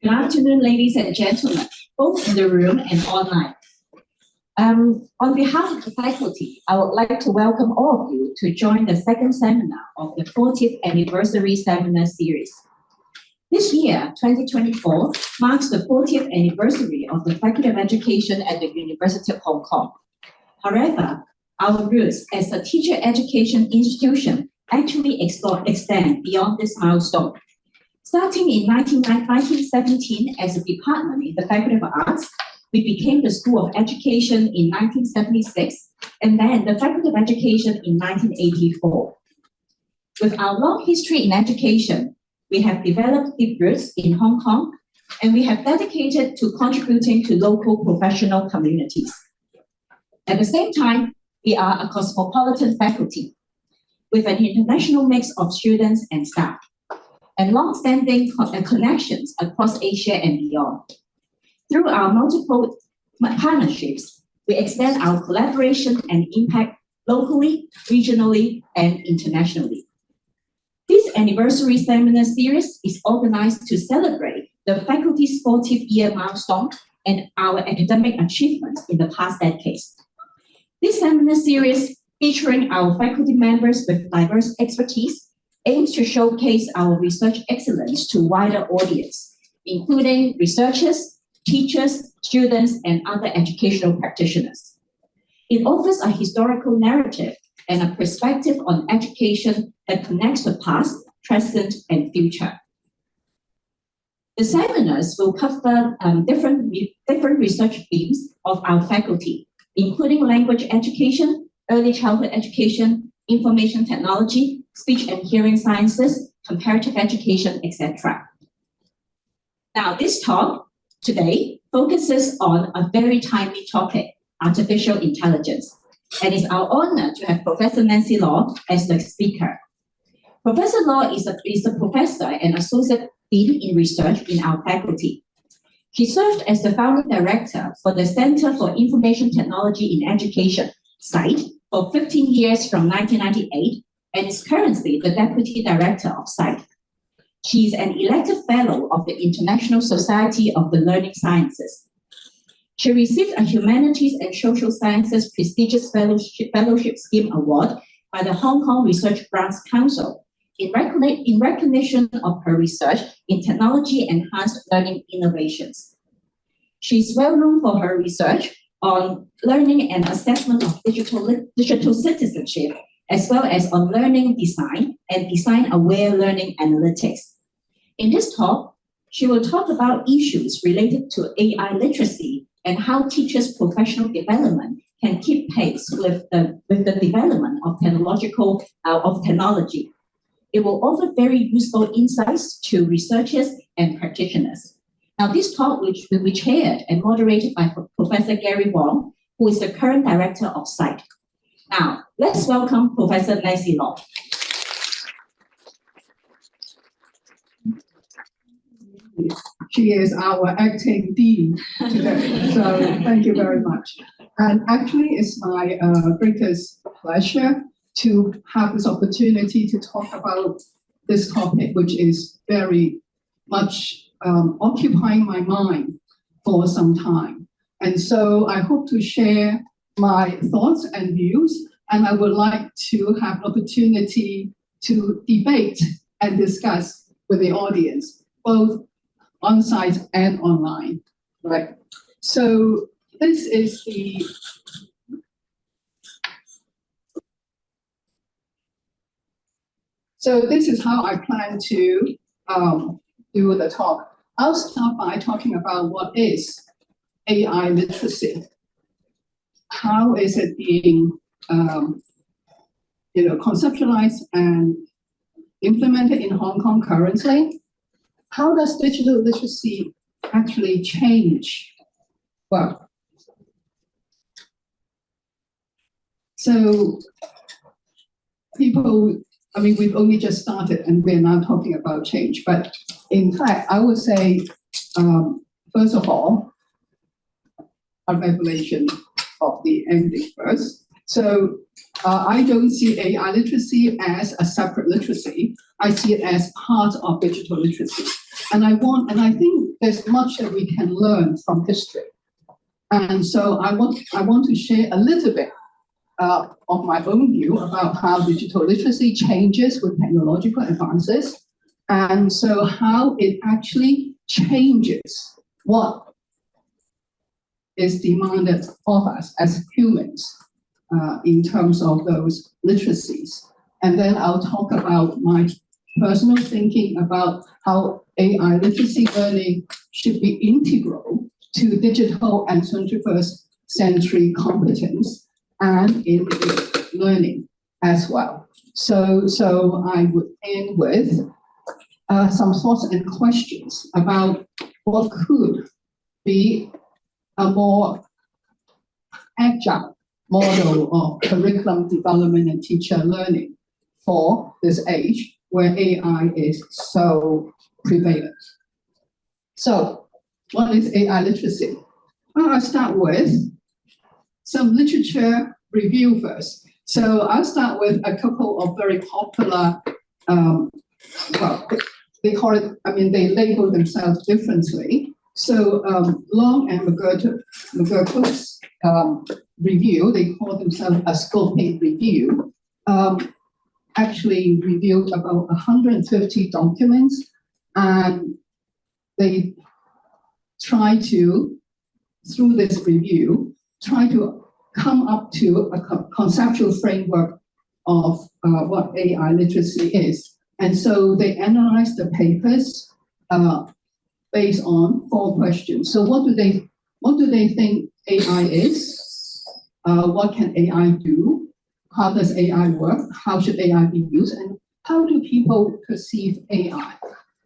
Good afternoon, ladies and gentlemen, both in the room and online. On behalf of the faculty, I would like to welcome all of you to join the second seminar of the 40th Anniversary Seminar Series. This year, 2024, marks the 40th anniversary of the Faculty of Education at the University of Hong Kong. However, our roots as a teacher education institution actually extend beyond this milestone. Starting in 1917 as a department in the Faculty of Arts, we became the School of Education in 1976, and then the Faculty of Education in 1984. With our long history in education, we have developed deep roots in Hong Kong, and we have dedicated to contributing to local professional communities. At the same time, we are a cosmopolitan faculty with an international mix of students and staff, and long-standing connections across Asia and beyond. Through our multiple partnerships, we extend our collaboration and impact locally, regionally, and internationally. This anniversary seminar series is organized to celebrate the faculty's 40th year milestone and our academic achievements in the past decades. This seminar series, featuring our faculty members with diverse expertise, aims to showcase our research excellence to wider audience, including researchers, teachers, students, and other educational practitioners. It offers a historical narrative and a perspective on education that connects the past, present, and future. The seminars will cover different research themes of our faculty, including language education, early childhood education, information technology, speech and hearing sciences, comparative education, etc. Now, this talk today focuses on a very timely topic, artificial intelligence. And it's our honor to have Professor Nancy Law as the speaker. Professor Law is a professor and associate dean in research in our faculty. She served as the founding director for the Center for Information Technology in Education, SITE, for 15 years from 1998, and is currently the deputy director of SITE. She is an elected fellow of the International Society of the Learning Sciences. She received a Humanities and Social Sciences prestigious fellowship scheme award by the Hong Kong Research Grants Council in recognition of her research in technology-enhanced learning innovations. She is well known for her research on learning and assessment of digital citizenship, as well as on learning design and design-aware learning analytics. In this talk, she will talk about issues related to AI literacy and how teachers' professional development can keep pace with the development of technology. It will offer very useful insights to researchers and practitioners. Now, this talk will be chaired and moderated by Professor Gary Wong, who is the current director of SITE. Now, let's welcome Professor Nancy Law. She is our acting dean today, so thank you very much. And actually, it's my greatest pleasure to have this opportunity to talk about this topic, which is very much occupying my mind for some time. And so I hope to share my thoughts and views, and I would like to have opportunity to debate and discuss with the audience, both on-site and online, right? So this is how I plan to do the talk. I'll start by talking about what is AI literacy. How is it being conceptualized and implemented in Hong Kong currently? How does digital literacy actually change? Well, so we've only just started and we're now talking about change. But in fact, I would say, first of all, a revelation of the ending first. So I don't see AI literacy as a separate literacy. I see it as part of digital literacy. And I think there's much that we can learn from history. And so I want to share a little bit of my own view about how digital literacy changes with technological advances, and so how it actually changes what is demanded of us as humans in terms of those literacies. And then I'll talk about my personal thinking about how AI literacy learning should be integral to digital and 21st century competence and in learning as well. So I would end with some thoughts and questions about what could be a more agile model of curriculum development and teacher learning for this age where AI is so prevalent. So what is AI literacy? Well, I'll start with some literature review first. So I'll start with a couple of very popular, well, they call it, I mean, they label themselves differently. So Long and McGurk's review, they call themselves a scoping review, actually reviewed about 150 documents, and they try to, through this review, try to come up to a conceptual framework of what AI literacy is. And so they analyze the papers based on 4 questions. So what do they think AI is? What can AI do? How does AI work? How should AI be used? And how do people perceive AI?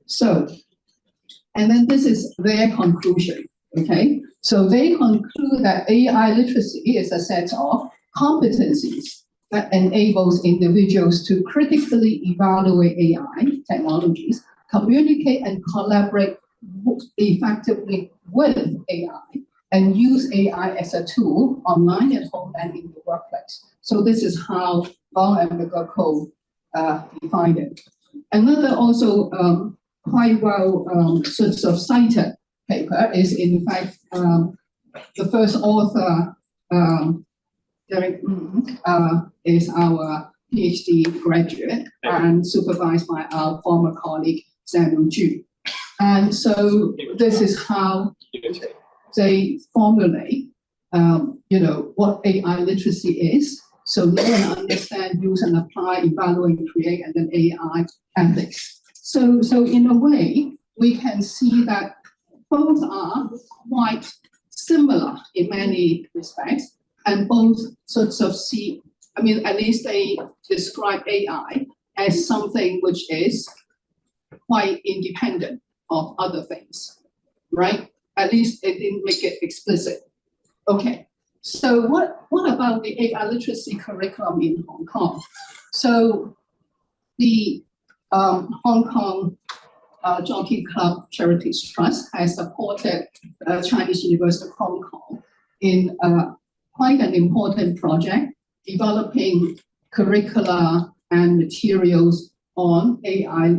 So, and then this is their conclusion, okay? So they conclude that AI literacy is a set of competencies that enables individuals to critically evaluate AI technologies, communicate and collaborate effectively with AI, and use AI as a tool online, at home, and in the workplace. So this is how Long and McGurk defined it. Another also quite well sort of cited paper is, in fact, the first author, Derek, is our PhD graduate and supervised by our former colleague, Samuel Ju. And so this is how they formulate, what AI literacy is. So learn and understand, use and apply, evaluate, create, and then AI ethics. So in a way, we can see that both are quite similar in many respects, and both sorts of see, I mean, at least they describe AI as something which is quite independent of other things, right? At least it didn't make it explicit. Okay, so what about the AI literacy curriculum in Hong Kong? So the Hong Kong Jockey Club Charities Trust has supported Chinese University of Hong Kong in quite an important project, developing curricula and materials on AI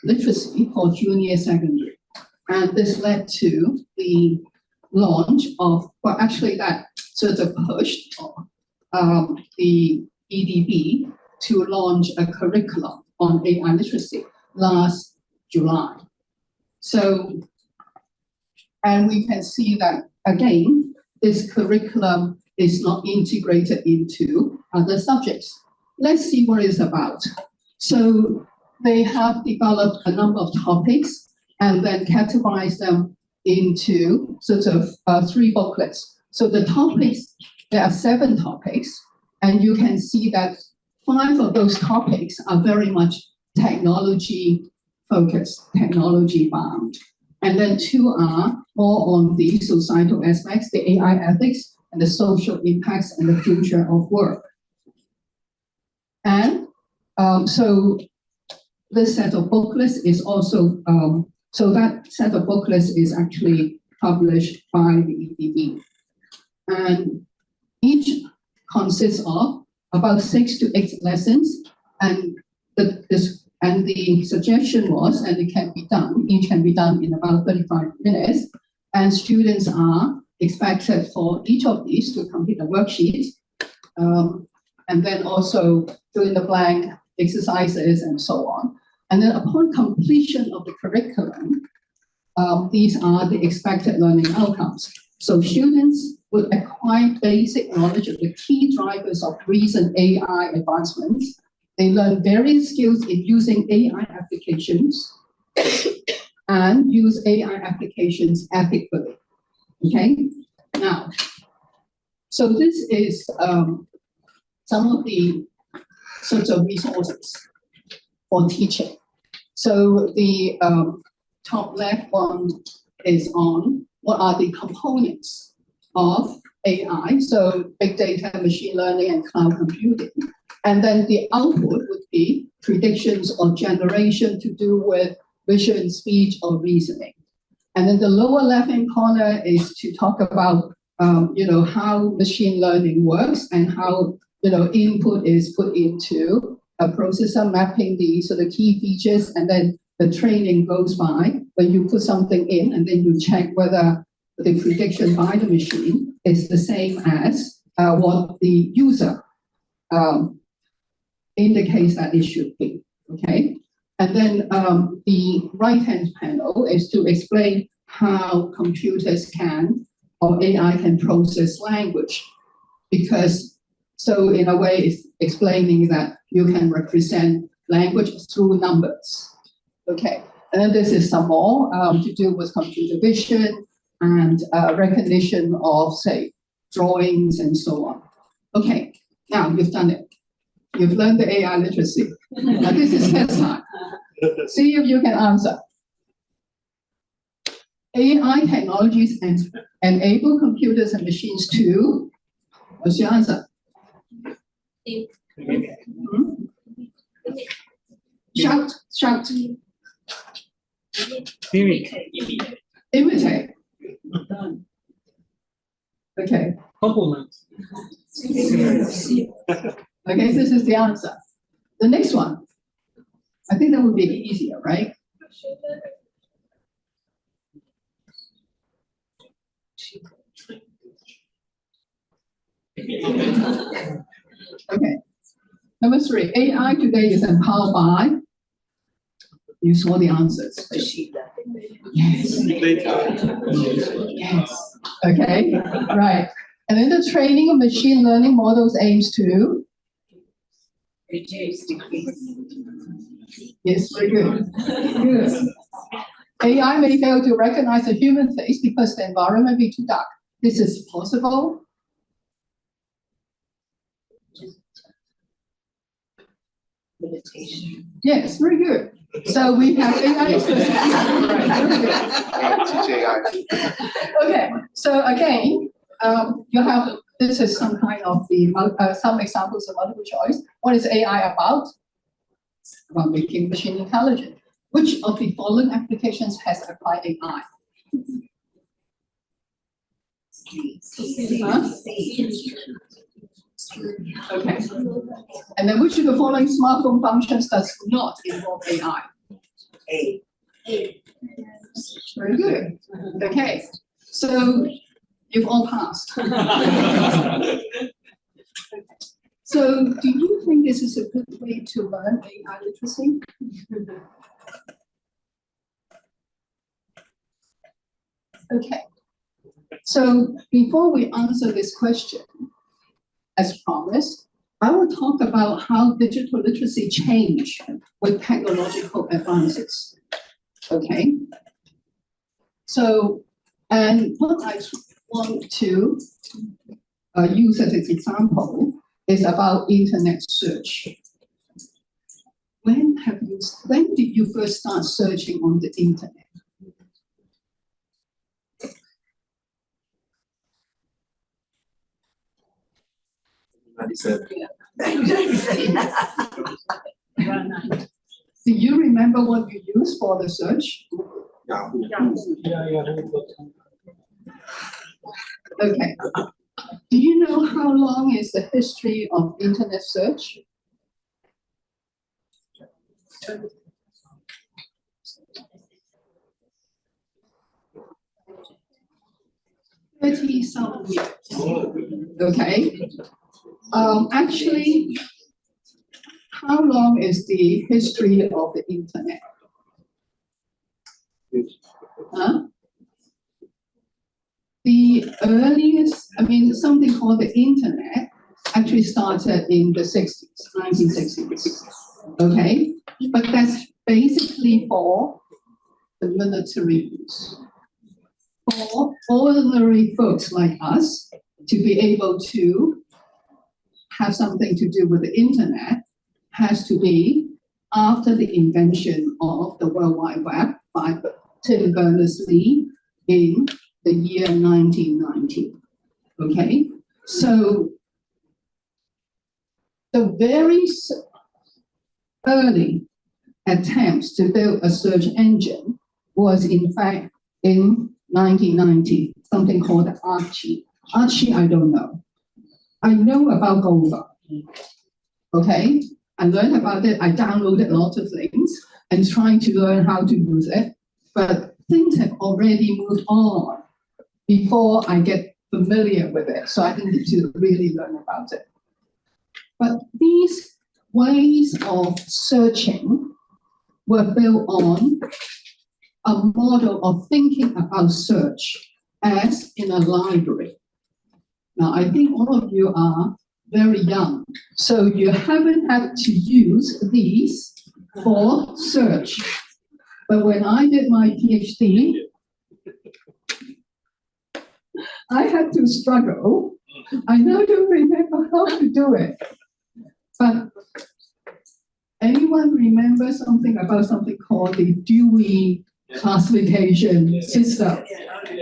literacy for junior secondary. And this led to the launch of, well, actually that sort of pushed the EDB to launch a curriculum on AI literacy last July. So, and we can see that, again, this curriculum is not integrated into other subjects. Let's see what it's about. So they have developed a number of topics and then categorized them into sort of 3 booklets. So the topics, there are 7 topics, and you can see that 5 of those topics are very much technology focused, technology bound. And then 2 are more on the societal aspects, the AI ethics, and the social impacts and the future of work. And so this set of booklets is also, so that set of booklets is actually published by the EDB. And each consists of about 6 to 8 lessons, and And the suggestion was, and it can be done, each can be done in about 35 minutes. And students are expected for each of these to complete a worksheet, and then also fill in the blank exercises and so on. And then upon completion of the curriculum, these are the expected learning outcomes. So students will acquire basic knowledge of the key drivers of recent AI advancements. They learn various skills in using AI applications and use AI applications ethically. Okay, now, so this is some of the sorts of resources for teaching. So the top left one is on what are the components of AI, so big data, machine learning, and cloud computing. And then the output would be predictions or generation to do with vision, speech, or reasoning. And then the lower left-hand corner is to talk about, how machine learning works and how, input is put into a processor, mapping the sort of key features, and then the training goes by when you put something in, and then you check whether the prediction by the machine is the same as what the user indicates that it should be, okay? And then the right-hand panel is to explain how computers can, or AI can process language. Because, so in a way, it's explaining that you can represent language through numbers. Okay, and then this is some more to do with computer vision and recognition of, say, drawings and so on. Okay, now you've done it. You've learned the AI literacy. Now this is test time. See if you can answer. AI technologies enable computers and machines to, what's your answer? Shout, shout. Imitate. Okay. Complement. Okay, this is the answer. The next one. I think that would be easier, right? Okay. Number 3, AI today is empowered by, you saw the answers. Yes. Yes. Okay, right. And then the training of machine learning models aims to Reduce, decrease. Yes, very good. Good. AI may fail to recognize a human face because the environment may be too dark. This is possible. Meditation. Yes, very good. So we have AI. Okay, so again, you have, this is some kind of the, some examples of multiple choice. What is AI about? About making machine intelligent. Which of the following applications has applied AI? Huh? Okay. And then which of the following smartphone functions does not involve AI? A. Very good. Okay. So you've all passed. So do you think this is a good way to learn AI literacy? Okay. So before we answer this question, as promised, I will talk about how digital literacy changed with technological advances. Okay. So, and what I want to use as an example is about internet search. When did you first start searching on the internet? Do you remember what you used for the search? Okay. Do you know how long is the history of internet search? 30-some years. Okay. Actually, how long is the history of the internet? Huh? The earliest, something called the internet actually started in the 60s, 1960s. Okay? But that's basically for the military use. For ordinary folks like us to be able to have something to do with the internet has to be after the invention of the World Wide Web by Tim Berners-Lee in the year 1990. Okay? So the very early attempts to build a search engine was in fact in 1990, something called Archie. Archie, I don't know. I know about Gopher. Okay? I learned about it. I downloaded a lot of things and trying to learn how to use it. But things have already moved on before I get familiar with it. So I need to really learn about it. But these ways of searching were built on a model of thinking about search as in a library. Now, I think all of you are very young, so you haven't had to use these for search. But when I did my PhD, I had to struggle. I now don't remember how to do it. But anyone remember something about something called the Dewey classification system?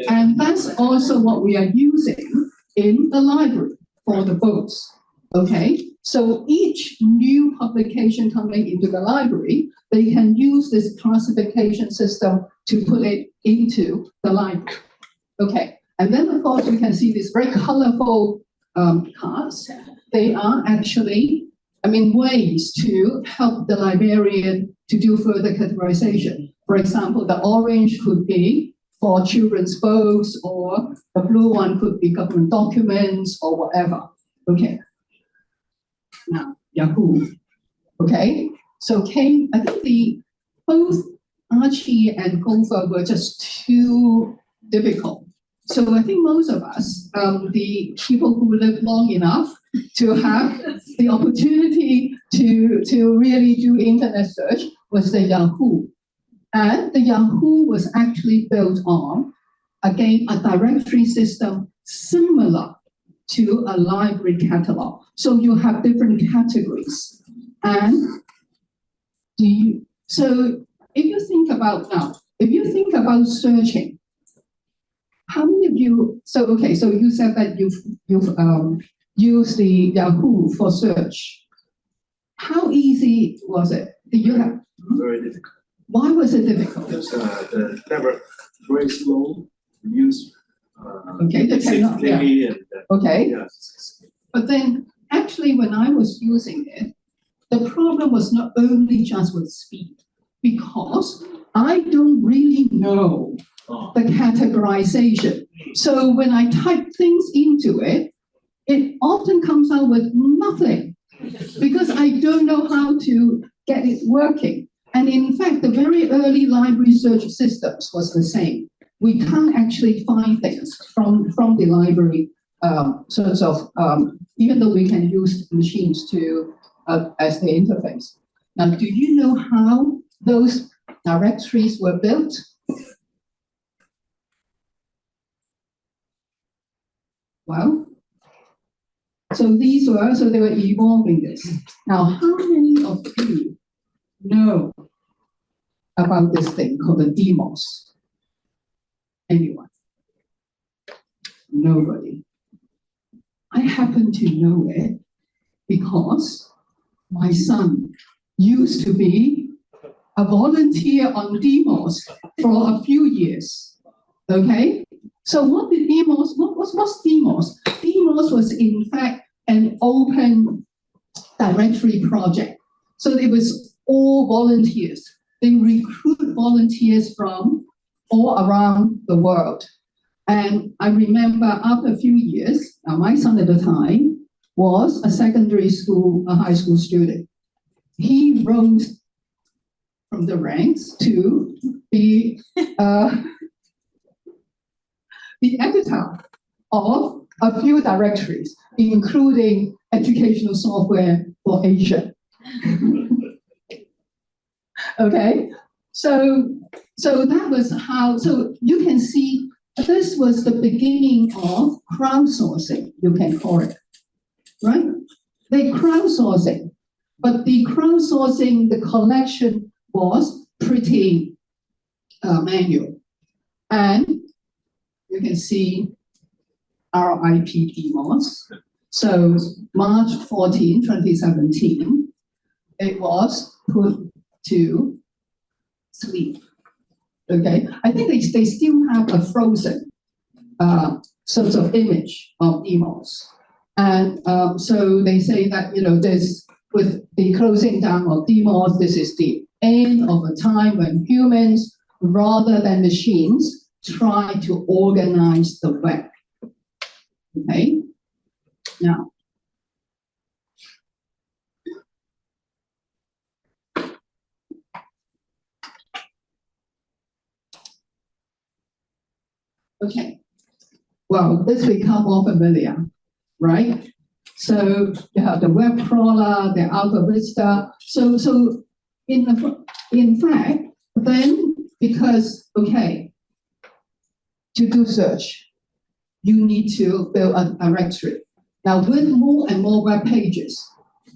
And that's also what we are using in the library for the books. Okay, so each new publication coming into the library, they can use this classification system to put it into the library. Okay, and then of course you can see these very colorful cards. They are actually, ways to help the librarian to do further categorization. For example, the orange could be for children's books, or the blue one could be government documents or whatever. Okay. Now, Yahoo. Okay. So I think both Archie and Gopher were just too difficult. So I think most of us, the people who live long enough to have the opportunity to really do internet search was the Yahoo. And the Yahoo was actually built on, again, a directory system similar to a library catalog. So you have different categories. And so if you think about searching, how many of you, so you said that you've used the Yahoo for search. How easy was it? Did you have? Very difficult. Why was it difficult? Because the network very slow. Use the technology. And, okay. Yeah. But then, actually, when I was using it, the problem was not only just with speed, because I don't really know the categorization. So when I type things into it, it often comes out with nothing, because I don't know how to get it working. And in fact, the very early library search systems was the same. We can't actually find things from the library, even though we can use machines to as the interface. Now, do you know how those directories were built? Well, they were evolving this. Now, how many of you know about this thing called the demos? Anyone? Nobody. I happen to know it because my son used to be a volunteer on demos for a few years. Okay? So what's demos? Demos was in fact an open directory project. So it was all volunteers. They recruit volunteers from all around the world. And I remember after a few years, my son at the time was a high school student. He rose from the ranks to be the editor of a few directories, including educational software for Asia. Okay, so that was how. So you can see this was the beginning of crowdsourcing. You can call it, right? The crowdsourcing, but the crowdsourcing, the collection was pretty manual, and you can see RIP demos. So March 14, 2017, it was put to sleep. Okay, I think they still have a frozen sort of image of demos. And so they say that, this, with the closing down of demos, this is the end of a time when humans, rather than machines, try to organize the web. Okay, now. Okay, well, this become more familiar, right? So you have the web crawler, the Alta Vista. So in fact, then because, okay, to do search, you need to build a directory. Now, with more and more web pages,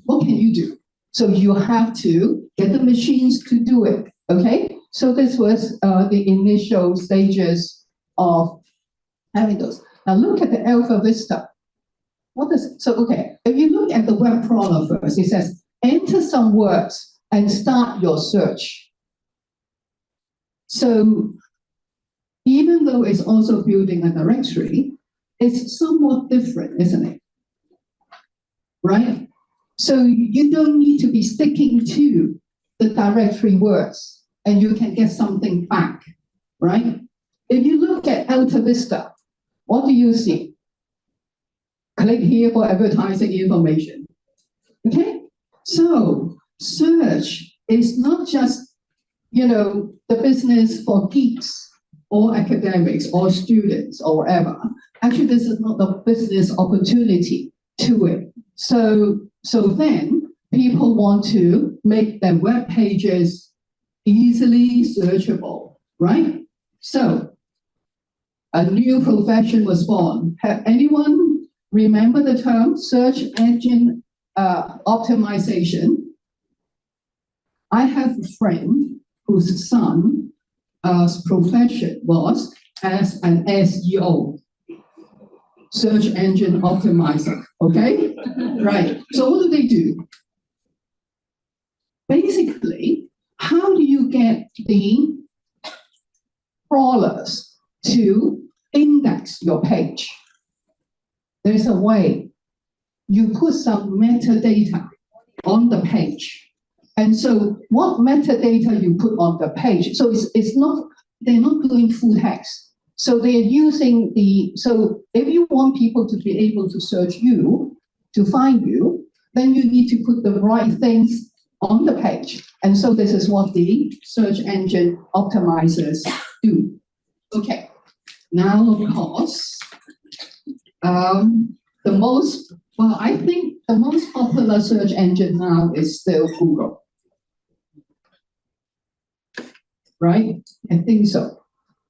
what can you do? So you have to get the machines to do it, okay? So this was the initial stages of having those. Now look at the Alpha Vista. Okay, if you look at the web crawler first, it says, enter some words and start your search. So even though it's also building a directory, it's somewhat different, isn't it? Right? So you don't need to be sticking to the directory words and you can get something back, right? If you look at Alta Vista, what do you see? Click here for advertising information. Okay? So search is not just, the business for geeks or academics or students or whatever. Actually, this is not the business opportunity to it. So then people want to make their web pages easily searchable, right? So a new profession was born. Have anyone remember the term search engine optimization? I have a friend whose son's profession was as an SEO, search engine optimizer, okay? Right, so what do? Basically, how do you get the crawlers to index your page? There's a way. You put some metadata on the page. And so what metadata you put on the page, so they're not doing full text. So they're using so if you want people to be able to search you, to find you, then you need to put the right things on the page. And so this is what the search engine optimizers do. Okay, now of course, I think the most popular search engine now is still Google. Right? I think so.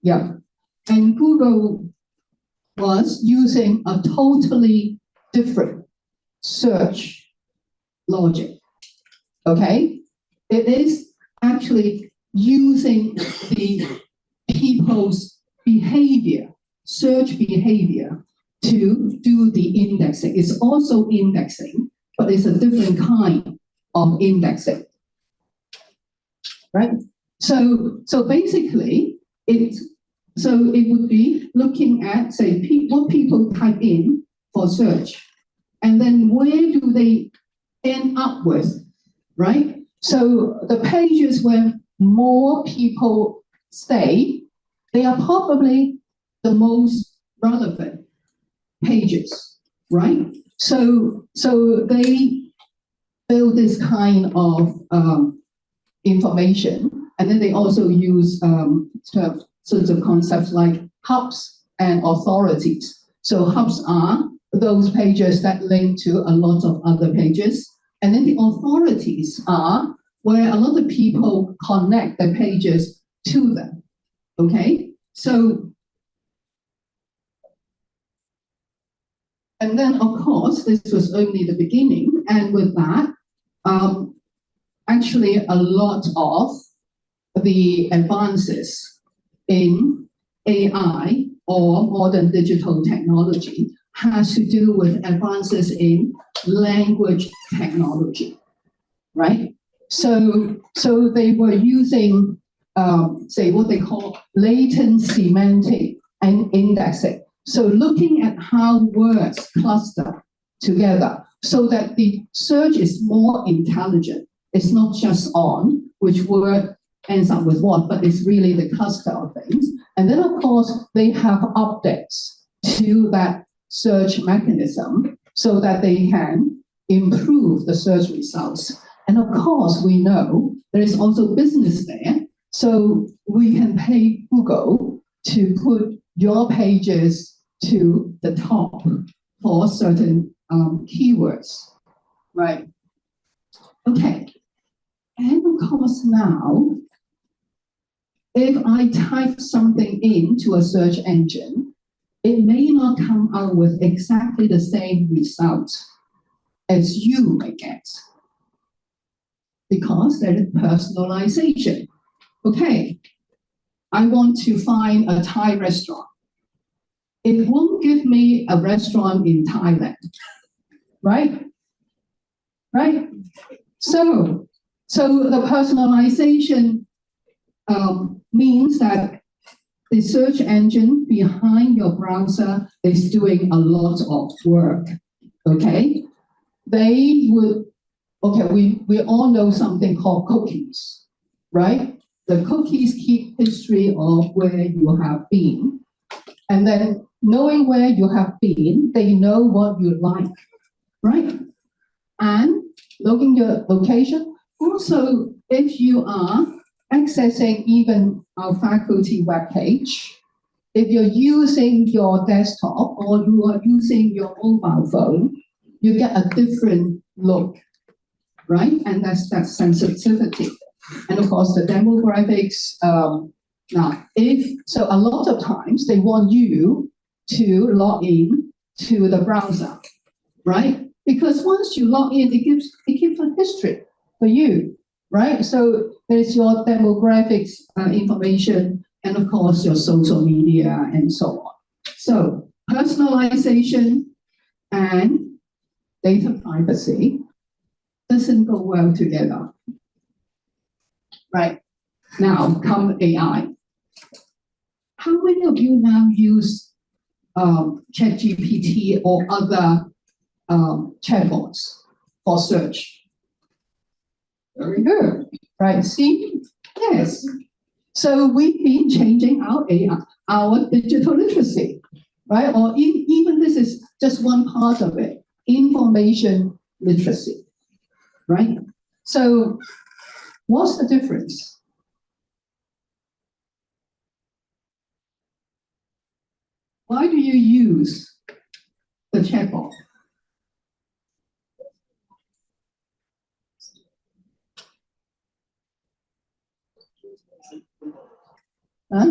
Yeah. And Google was using a totally different search logic. Okay? It is actually using the people's behavior, search behavior, to do the indexing. It's also indexing, but it's a different kind of indexing. Right? So basically, it would be looking at, say, what people type in for search, and then where do they end up with, right? So the pages where more people stay, they are probably the most relevant pages, right? So they build this kind of information, and then they also use sorts of concepts like hubs and authorities. So hubs are those pages that link to a lot of other pages, and then the authorities are where a lot of people connect the pages to them. Okay, so and then of course this was only the beginning, and with that, actually a lot of the advances in AI or modern digital technology has to do with advances in language technology, right? So they were using, say, what they call latent semantic and indexing. So looking at how words cluster together so that the search is more intelligent. It's not just on which word ends up with what, but it's really the cluster of things. And then, of course, they have updates to that search mechanism so that they can improve the search results. And of course, we know there is also business there. So we can pay Google to put your pages to the top for certain keywords, right? Okay. And of course now, if I type something into a search engine, it may not come out with exactly the same result as you may get, because there is personalization. Okay, I want to find a Thai restaurant. It won't give me a restaurant in Thailand, right? Right? So the personalization means that the search engine behind your browser is doing a lot of work, okay? They would, okay, we all know something called cookies, right? The cookies keep history of where you have been. And then knowing where you have been, they know what you like, right? And looking your location. Also, if you are accessing even our faculty webpage, if you're using your desktop or you are using your mobile phone, you get a different look, right? And that's that sensitivity. And of course, the demographics. Now, so a lot of times they want you to log in to the browser, right? Because once you log in, it gives a history for you, right? So there's your demographics information, and of course your social media and so on. So personalization and data privacy doesn't go well together, right? Now come AI. How many of you now use ChatGPT or other chatbots for search? Very good, right? See, yes. So we've been changing our AI, our digital literacy, right? Or even this is just one part of it, information literacy, right? So what's the difference? Why do you use the chatbot? Huh?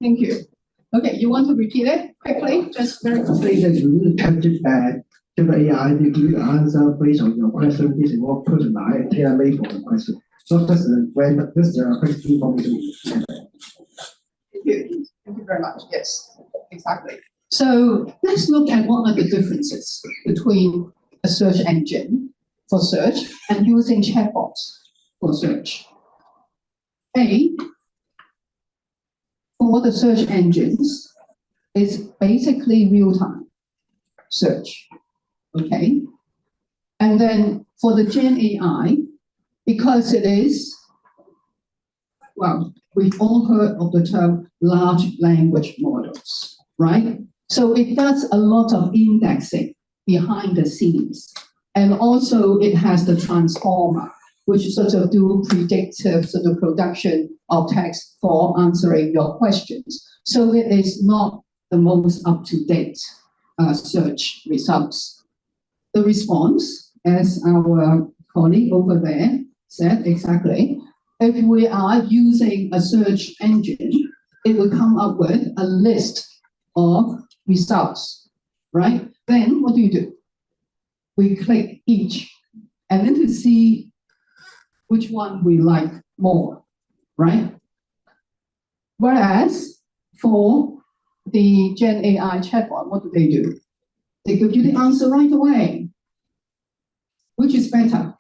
Thank you. Okay, you want to repeat it quickly? Just very quickly. Say that you to the AI to give you answer based on your question. This is more personalized, tailor-made for the question. So that's when this is a question for me. Thank you. Thank you very much. Yes, exactly. So let's look at what are the differences between a search engine for search and using chatbots. for search. A, for the search engines, is basically real-time search, okay? And then for the GenAI, because it is, well, we've all heard of the term large language models, right? So it does a lot of indexing behind the scenes. And also it has the transformer, which sort of do predictive sort of production of text for answering your questions. So it is not the most up-to-date search results. The response, as our colleague over there said exactly, if we are using a search engine, it will come up with a list of results, right? Then what do? We click each, and then to see which one we like more, right? Whereas for the GenAI chatbot, what do? They give you the answer right away. Which is better?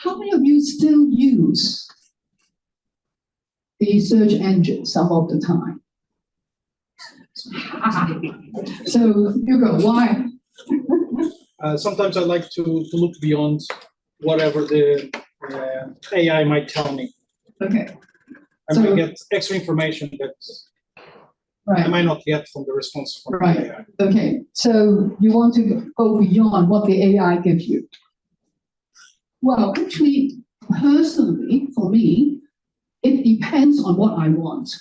How many of you still use the search engine some of the time? So, Hugo, why? Sometimes I like to look beyond whatever the AI might tell me. Okay. I might get extra information that right. I might not get from the response from right. the AI. Okay, so you want to go beyond what the AI gives you. Well, actually, personally, for me, it depends on what I want.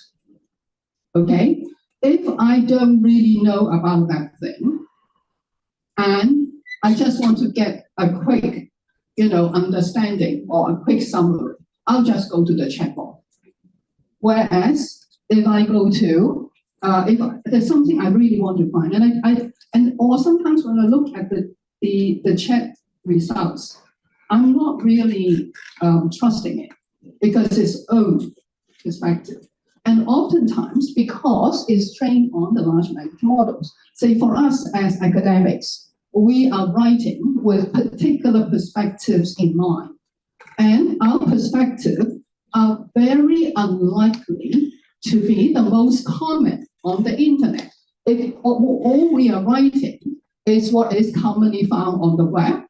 Okay? If I don't really know about that thing, and I just want to get a quick, understanding or a quick summary, I'll just go to the chatbot. Whereas if I go to, if there's something I really want to find, or sometimes when I look at the chat results, I'm not really trusting it because it's own perspective. And oftentimes, because it's trained on the large language models, say for us as academics, we are writing with particular perspectives in mind. And our perspective are very unlikely to be the most common on the internet. If all we are writing is what is commonly found on the web,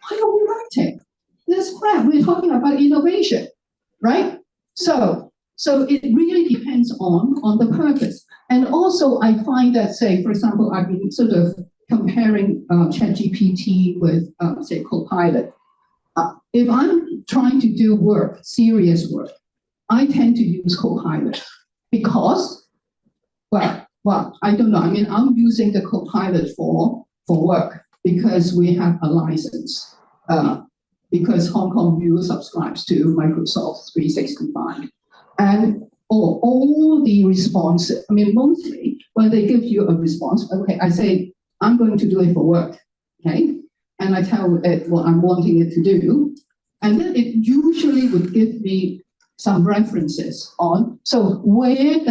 why are we writing? That's crap. We're talking about innovation, right? So it really depends on the purpose. And also I find that, say, for example, I've been sort of comparing ChatGPT with, say, Copilot. If I'm trying to do work, serious work, I tend to use Copilot because, well, I don't know. I mean, I'm using the Copilot for work because we have a license, because Hong Kong U subscribes to Microsoft 365. And all the responses, I mean, mostly when they give you a response, okay, I say, I'm going to do it for work, okay? And I tell it what I'm wanting it to do. And then it usually would give me some references on, so if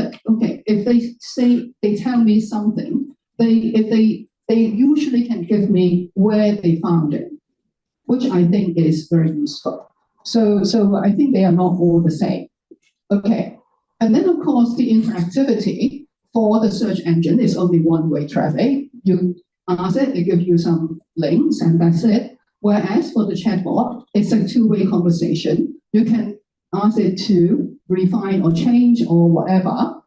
they tell me something, they usually can give me where they found it, which I think is very useful. So I think they are not all the same. Okay, and then of course the interactivity for the search engine is only one-way traffic. You ask it, they give you some links, and that's it. Whereas for the chatbot, it's a two-way conversation. You can ask it to refine or change or whatever,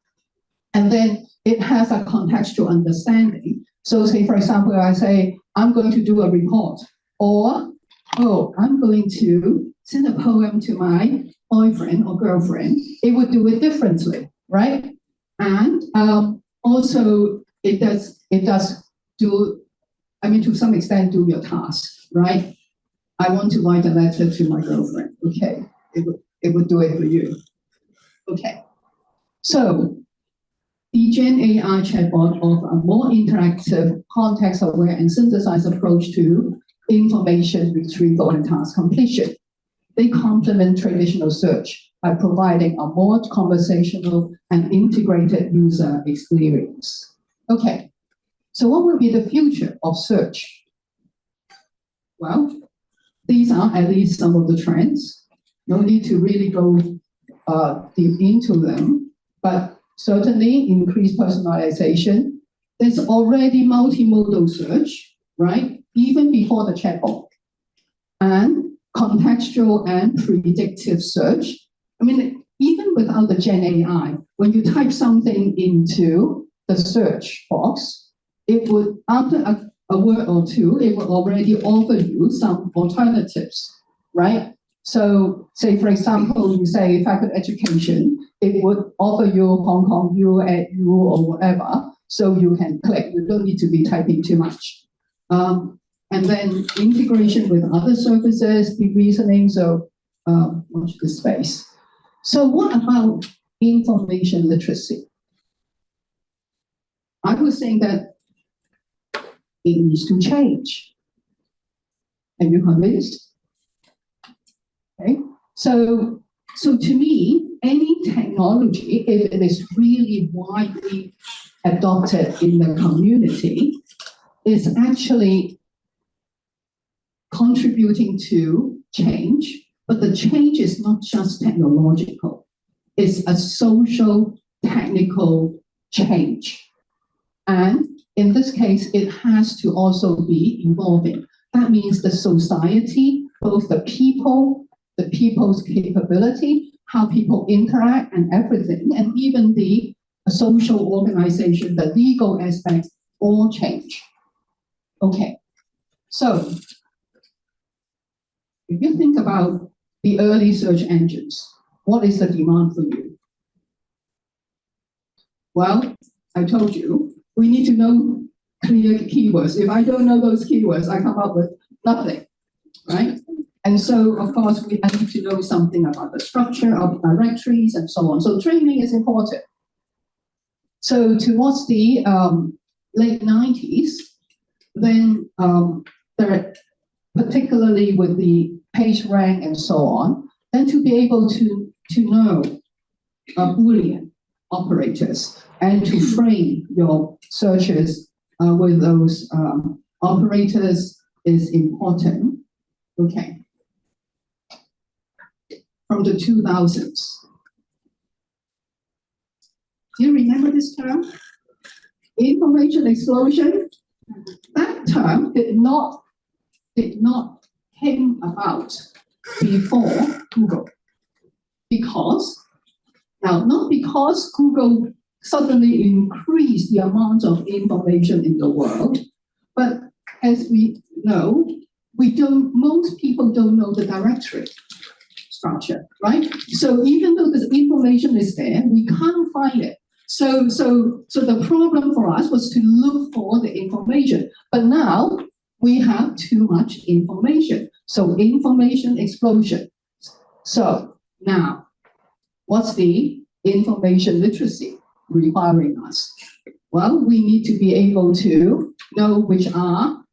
and then it has a contextual understanding. So say, for example, I say, I'm going to do a report, or, I'm going to send a poem to my boyfriend or girlfriend. It would do it differently, right? And also it does do, I mean, to some extent, do your task, right? I want to write a letter to my girlfriend. Okay, it would do it for you. Okay, so the GenAI chatbot offers a more interactive, context-aware, and synthesized approach to information retrieval and task completion. They complement traditional search by providing a more conversational and integrated user experience. Okay, so what will be the future of search? Well, these are at least some of the trends. No need to really go deep into them, but certainly increased personalization. There's already multimodal search, right? Even before the chatbot. And contextual and predictive search. I mean, even without the GenAI, when you type something into the search box, it would, after a word or two, it will already offer you some alternatives, right? So say, for example, you say faculty education, it would offer you Hong Kong U, at U, or whatever, so you can click. You don't need to be typing too much. And then integration with other services, deep reasoning, so watch this space. So what about information literacy? I was saying that it needs to change. Are you convinced? Okay. So to me, any technology, if it is really widely adopted in the community, is actually contributing to change, but the change is not just technological. It's a social, technical change. And in this case, it has to also be evolving. That means the society, both the people, the people's capability, how people interact and everything, and even the social organization, the legal aspects, all change. Okay, so if you think about the early search engines, what is the demand for you? Well, I told you, we need to know clear keywords. If I don't know those keywords, I come up with nothing, right? And so, of course, I need to know something about the structure of directories and so on. So training is important. So towards the late 90s, then particularly with the page rank and so on, then to be able to know Boolean operators and to frame your searches with those operators is important. Okay. From the 2000s. Do you remember this term? Information explosion? That term did not came about before Google. Because, now not because Google suddenly increased the amount of information in the world, but as we know, most people don't know the directory structure, right? So even though this information is there, we can't find it. So the problem for us was to look for the information. But now we have too much information. So information explosion. So now, what's the information literacy requiring us? Well, we need to be able to know which are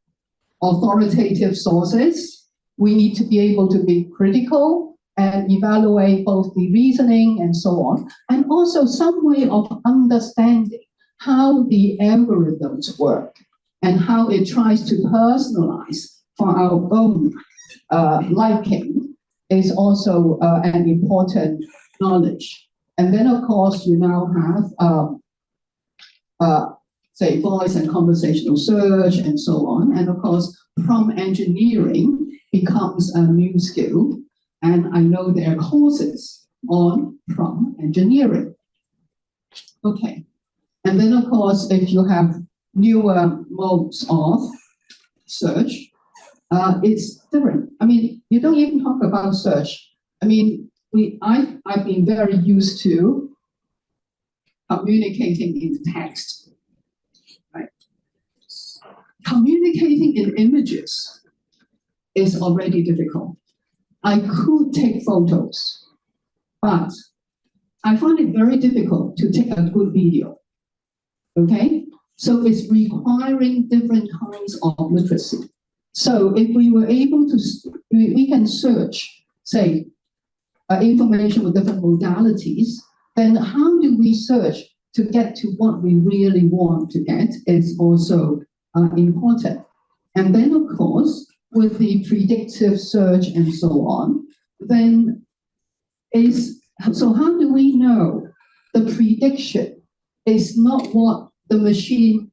authoritative sources. We need to be able to be critical and evaluate both the reasoning and so on, and also some way of understanding how the algorithms work and how it tries to personalize for our own liking is also an important knowledge. And then, of course, you now have, say, voice and conversational search and so on. And of course, prompt engineering becomes a new skill. And I know there are courses on prompt engineering. Okay. And then, of course, if you have newer modes of search, it's different. I mean, you don't even talk about search. I mean, I've been very used to communicating in text, right? Communicating in images is already difficult. I could take photos, but I find it very difficult to take a good video, okay? So it's requiring different kinds of literacy. So if we were able to, we can search, say, information with different modalities, then how do we search to get to what we really want to get is also important. And then, of course, with the predictive search and so on, then so how do we know the prediction is not what the machine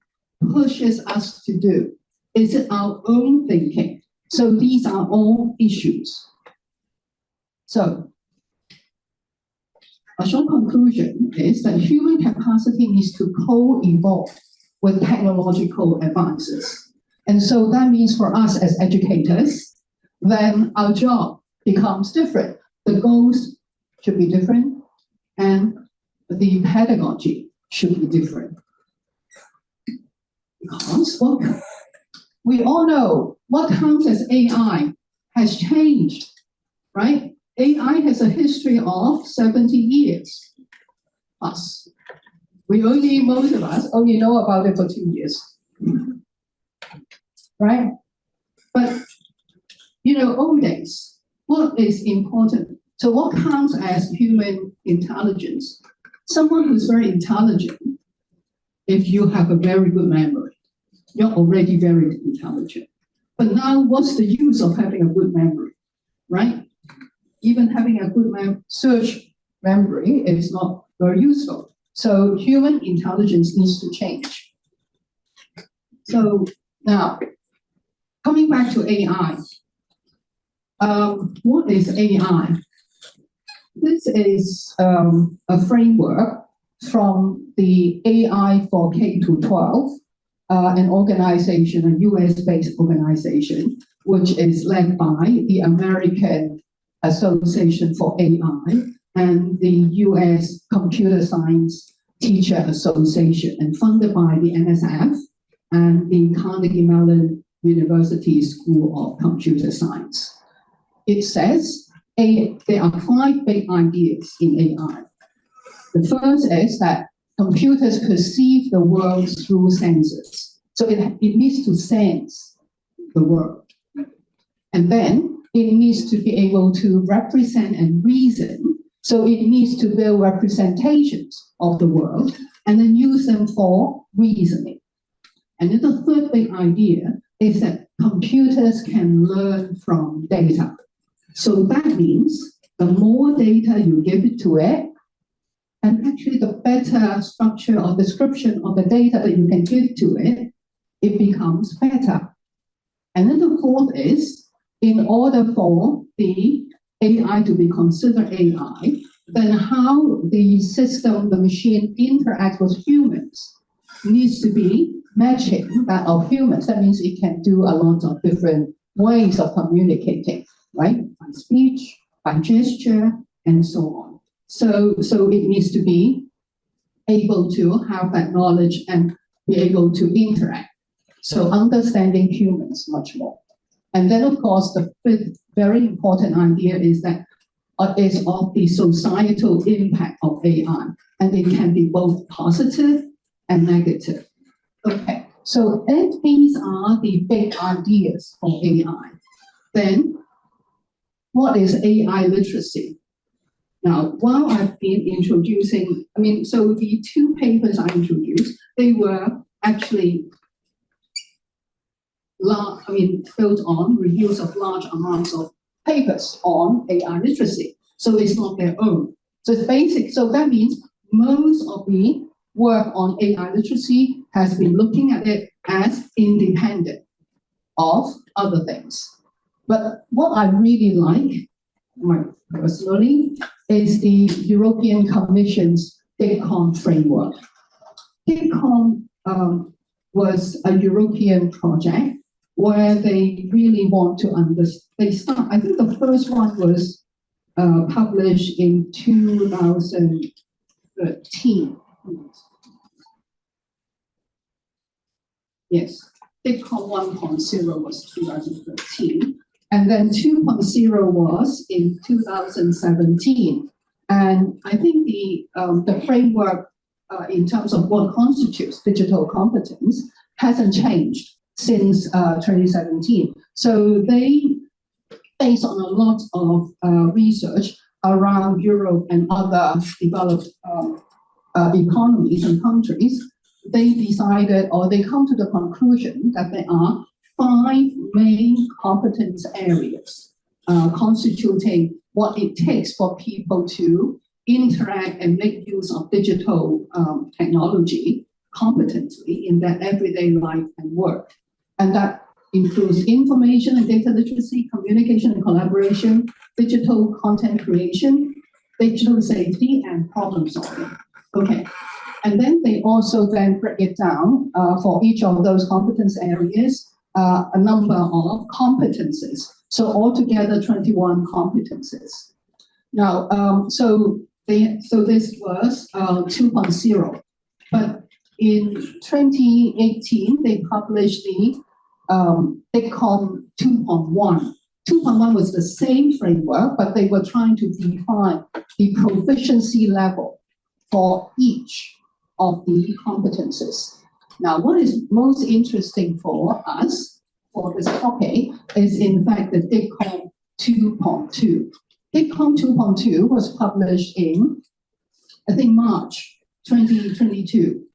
pushes us to do? Is it our own thinking? So these are all issues. So a short conclusion is that human capacity needs to co-evolve with technological advances. And so that means for us as educators, then our job becomes different. The goals should be different, and the pedagogy should be different. Because we all know what counts as AI has changed, right? AI has a history of 70 years plus. Most of us only know about it for 2 years, right? But, old days, what is important? So what counts as human intelligence? Someone who's very intelligent, if you have a very good memory, you're already very intelligent. But now what's the use of having a good memory, right? Even having a good search memory is not very useful. So human intelligence needs to change. So now, coming back to AI, what is AI? This is a framework from the AI for K-12, an organization, a US-based organization, which is led by the American Association for AI and the US Computer Science Teacher Association, and funded by the NSF and the Carnegie Mellon University School of Computer Science. It says there are 5 big ideas in AI. The first is that computers perceive the world through senses. So it needs to sense the world. And then it needs to be able to represent and reason. So it needs to build representations of the world and then use them for reasoning. And then the third big idea is that computers can learn from data. So that means the more data you give it to it, and actually the better structure or description of the data that you can give to it, it becomes better. And then the fourth is, in order for the AI to be considered AI, then how the system, the machine interacts with humans needs to be matching that of humans. That means it can do a lot of different ways of communicating, right? By speech, by gesture, and so on. So it needs to be able to have that knowledge and be able to interact. So understanding humans much more. And then, of course, the fifth very important idea is that is of the societal impact of AI, and it can be both positive and negative. Okay, so if these are the big ideas for AI, then what is AI literacy? Now, while I've been introducing, so the 2 papers I introduced, they were actually built on reviews of large amounts of papers on AI literacy. So it's not their own. So it's basic. So that means most of the work on AI literacy has been looking at it as independent of other things. But what I really like, personally, is the European Commission's DICOM framework. DICOM was a European project where they really want to understand. I think the first one was published in 2013. Yes, DICOM 1.0 was 2013. And then 2.0 was in 2017. And I think the framework in terms of what constitutes digital competence hasn't changed since 2017. So they, based on a lot of research around Europe and other developed economies and countries, they decided, or they come to the conclusion that there are 5 main competence areas constituting what it takes for people to interact and make use of digital technology competently in their everyday life and work. And that includes information and data literacy, communication and collaboration, digital content creation, digital safety, and problem solving. Okay. And then they also then break it down for each of those competence areas, a number of competences. So altogether 21 competences. Now, so this was 2.0, but in 2018, they published the DICCOM 2.1. 2.1 was the same framework, but they were trying to define the proficiency level for each of the competences. Now, what is most interesting for us for this topic is, in fact, the DICCOM 2.2. DICCOM 2.2 was published in, I think, March 2022.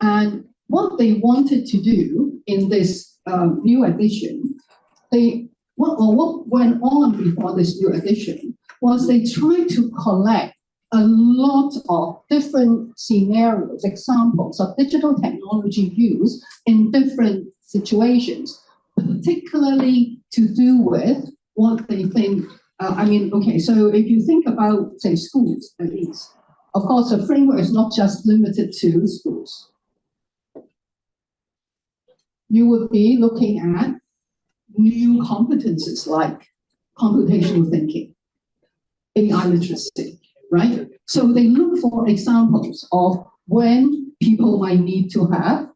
And what they wanted to do in this new edition, what went on before this new edition was they tried to collect a lot of different scenarios, examples of digital technology use in different situations, particularly to do with what they think. So if you think about, say, schools, at least, of course, the framework is not just limited to schools. You would be looking at new competences like computational thinking, AI literacy, right? So they look for examples of when people might need to have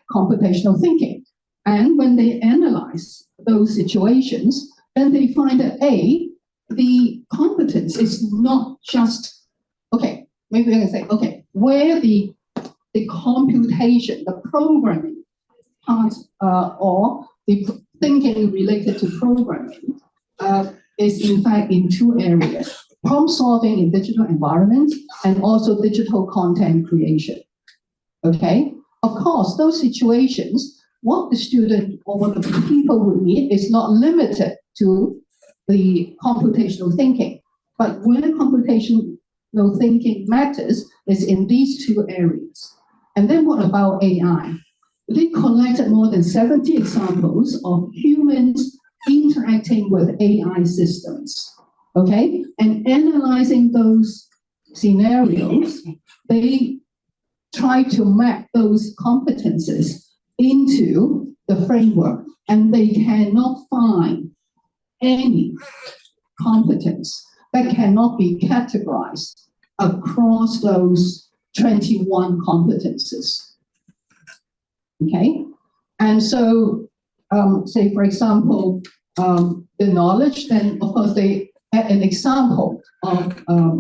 computational thinking. And when they analyze those situations, then they find that the competence is not just, okay, maybe I can say, okay, where the computation, the programming part or the thinking related to programming is in fact in 2 areas: problem solving in digital environments and also digital content creation. Okay, of course, those situations, what the student or what the people would need is not limited to the computational thinking, but where computational thinking matters is in these 2 areas. And then what about AI? They collected more than 70 examples of humans interacting with AI systems, okay? And analyzing those scenarios, they try to map those competences into the framework, and they cannot find any competence that cannot be categorized across those 21 competences. Okay, and so, say for example, the knowledge, then of course they add an example of,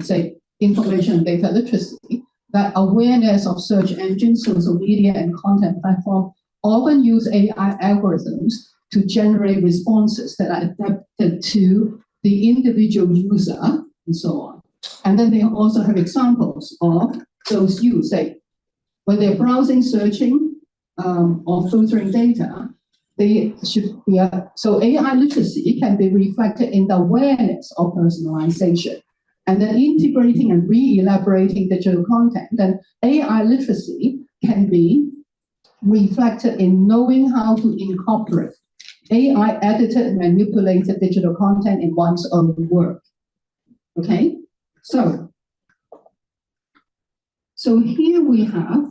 say, information and data literacy, that awareness of search engines, social media, and content platform often use AI algorithms to generate responses that are adapted to the individual user, and so on. And then they also have examples of those use, say, when they're browsing, searching, or filtering data, they should be so AI literacy can be reflected in the awareness of personalization, and then integrating and re-elaborating digital content. Then AI literacy can be reflected in knowing how to incorporate AI edited and manipulated digital content in one's own work. Okay, so here we have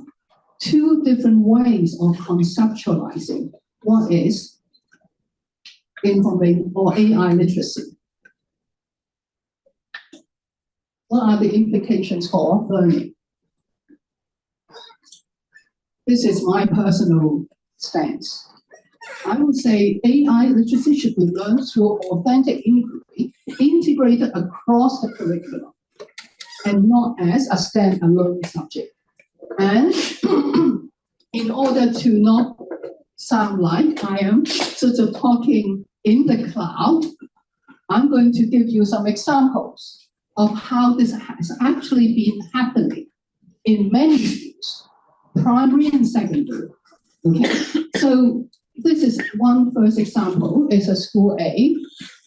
2 different ways of conceptualizing what is information or AI literacy. What are the implications for learning? This is my personal stance. I would say AI literacy should be learned through authentic inquiry, integrated across the curriculum, and not as a standalone subject. And in order to not sound like I am sort of talking in the cloud, I'm going to give you some examples of how this has actually been happening in many schools, primary and secondary. Okay, so this is one first example. It's a school A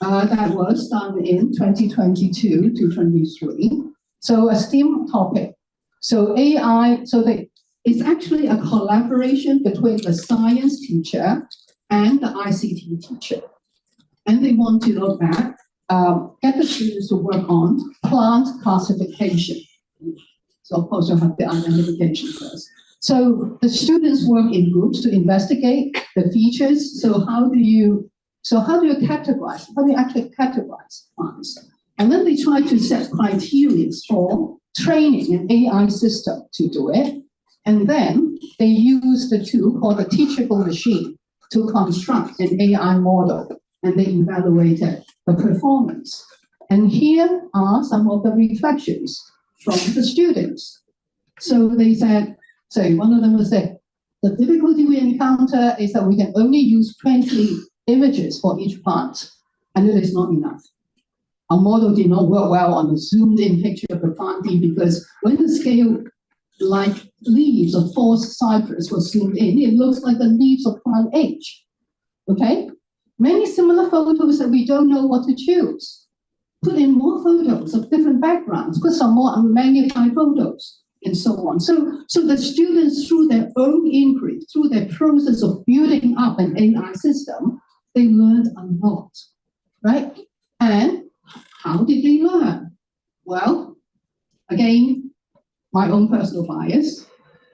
that was done in 2022 to 23. So a STEAM topic. So AI, it's actually a collaboration between the science teacher and the ICT teacher. And they want to look at, get the students to work on plant classification. So of course you have the identification first. So the students work in groups to investigate the features. So how do you categorize? How do you actually categorize plants? And then they try to set criteria for training an AI system to do it. And then they use the tool called the teachable machine to construct an AI model. And they evaluated the performance. And here are some of the reflections from the students. So they said, one of them was that the difficulty we encounter is that we can only use 20 images for each plant, and it is not enough. Our model did not work well on the zoomed-in picture of the plant D because when the scale, like leaves of forest cypress, was zoomed in, it looks like the leaves of plant H. Okay? Many similar photos that we don't know what to choose. Put in more photos of different backgrounds, put some more magnified photos, and so on. So the students, through their own inquiry, through their process of building up an AI system, they learned a lot, right? And how did they learn? Well, again, my own personal bias,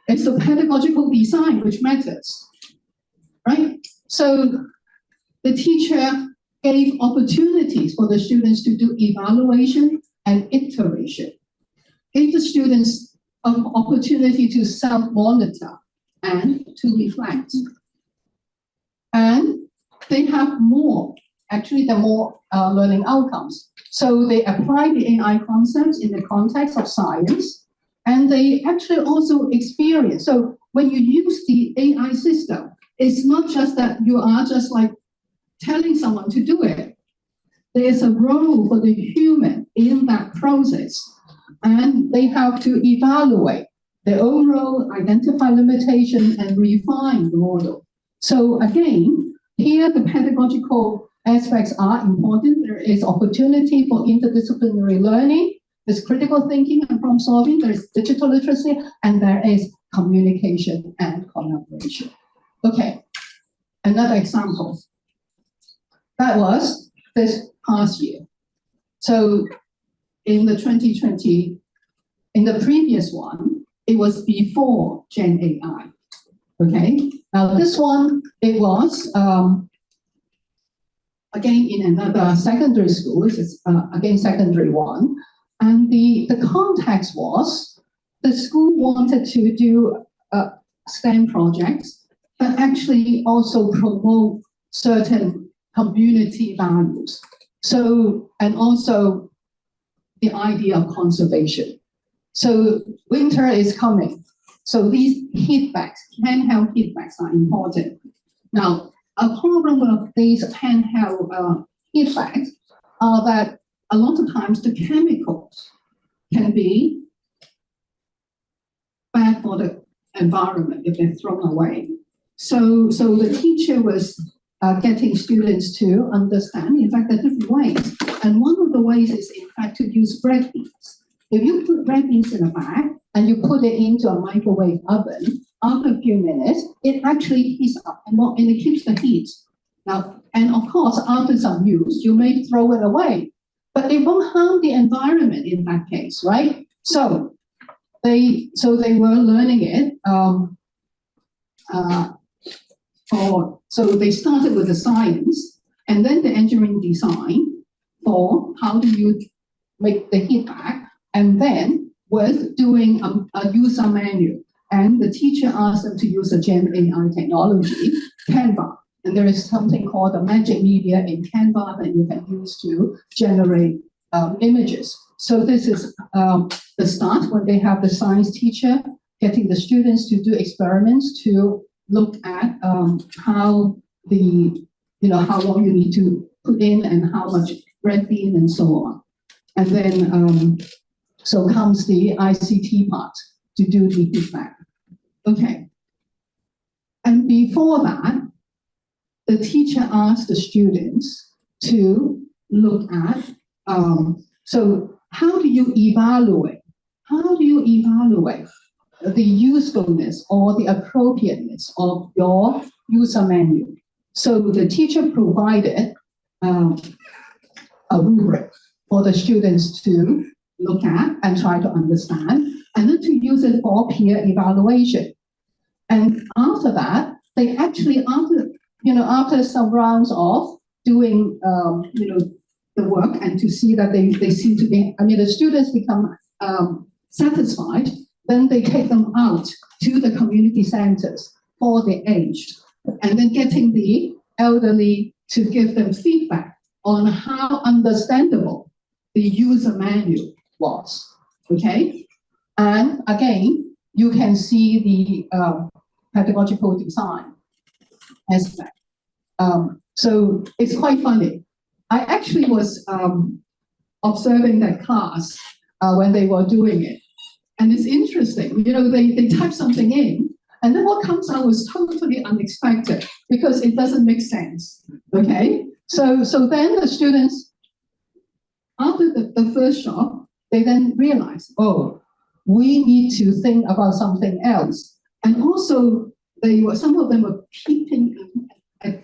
it's the pedagogical design which matters, right? So the teacher gave opportunities for the students to do evaluation and iteration, gave the students an opportunity to self-monitor and to reflect. And they have more, actually the more learning outcomes. So they apply the AI concepts in the context of science, and they actually also experience. So when you use the AI system, it's not just that you are just like telling someone to do it. There's a role for the human in that process, and they have to evaluate their own role, identify limitations, and refine the model. So again, here the pedagogical aspects are important. There is opportunity for interdisciplinary learning, there's critical thinking and problem solving, there's digital literacy, and there is communication and collaboration. Okay, another example. That was this past year. So in the 2020, in the previous one, it was before GenAI. Okay, now this one, it was, again, in another secondary school, which is, again, secondary one. And the context was the school wanted to do STEM projects, but actually also promote certain community values. So, and also the idea of conservation. So winter is coming. So these heat bags, handheld heat bags are important. Now, a problem with these handheld heat bags are that a lot of times the chemicals can be bad for the environment if they're thrown away. So the teacher was getting students to understand, in fact, there are different ways. And one of the ways is, in fact, to use red beans. If you put red beans in a bag and you put it into a microwave oven, after a few minutes, it actually heats up and it keeps the heat. Now, and of course, after some use, you may throw it away, but it won't harm the environment in that case, right? So they were learning it. So they started with the science and then the engineering design for how do you make the heat bag, and then with doing a user manual. And the teacher asked them to use a GenAI technology, Canva. And there is something called the magic media in Canva that you can use to generate images. So this is the start when they have the science teacher getting the students to do experiments to look at how how long you need to put in and how much red bean and so on. And then so comes the ICT part to do the feedback. Okay. And before that, the teacher asked the students to look at, so how do you evaluate? How do you evaluate the usefulness or the appropriateness of your user manual? So the teacher provided a rubric for the students to look at and try to understand, and then to use it for peer evaluation. And after that, they actually, after some rounds of doing, the work, and to see that they seem to be, the students become satisfied, then they take them out to the community centers for the aged, and then getting the elderly to give them feedback on how understandable the user manual was, okay? And again, you can see the pedagogical design aspect. So it's quite funny. I actually was observing that class when they were doing it. And it's interesting, they type something in, and then what comes out was totally unexpected because it doesn't make sense, okay? So then the students, after the first shock, they then realize, oh, we need to think about something else. And also, some of them were peeping at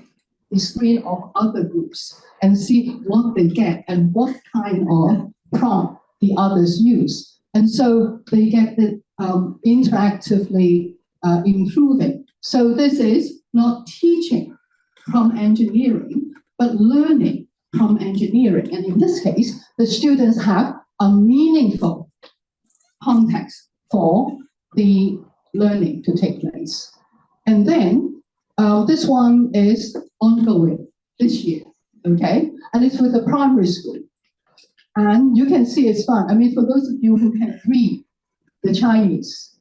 the screen of other groups and see what they get and what kind of prompt the others use. And so they get it interactively improving. So this is not teaching from engineering, but learning from engineering. And in this case, the students have a meaningful context for the learning to take place. And then this one is ongoing this year, okay? And it's with the primary school. And you can see it's fun. For those of you who can read the Chinese,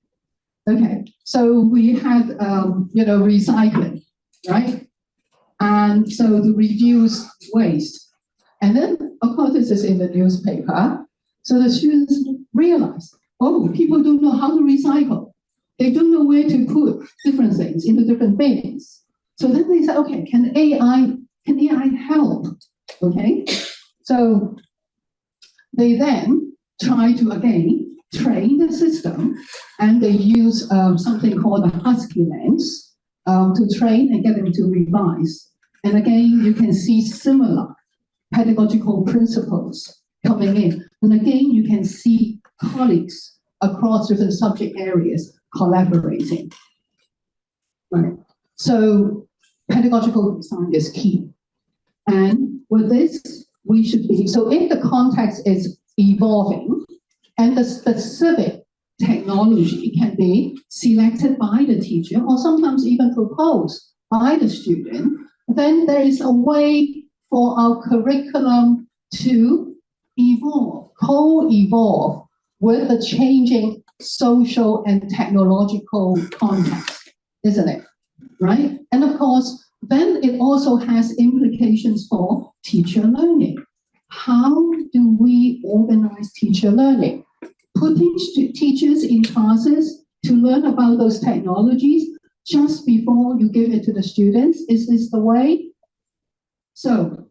okay? So we had, recycling, right? And so the reduce waste. And then, of course, this is in the newspaper. So the students realize, oh, people don't know how to recycle. They don't know where to put different things into different bins. So then they say, okay, can AI help? Okay, so they then try to again train the system, and they use something called a Husky lens to train and get them to revise. And again, you can see similar pedagogical principles coming in. And again, you can see colleagues across different subject areas collaborating. Right. So pedagogical design is key. And with this, we should be, so if the context is evolving and the specific technology can be selected by the teacher or sometimes even proposed by the student, then there is a way for our curriculum to evolve, co-evolve with the changing social and technological context, isn't it? Right? And of course, then it also has implications for teacher learning. How do we organize teacher learning? Putting teachers in classes to learn about those technologies just before you give it to the students, is this the way? So,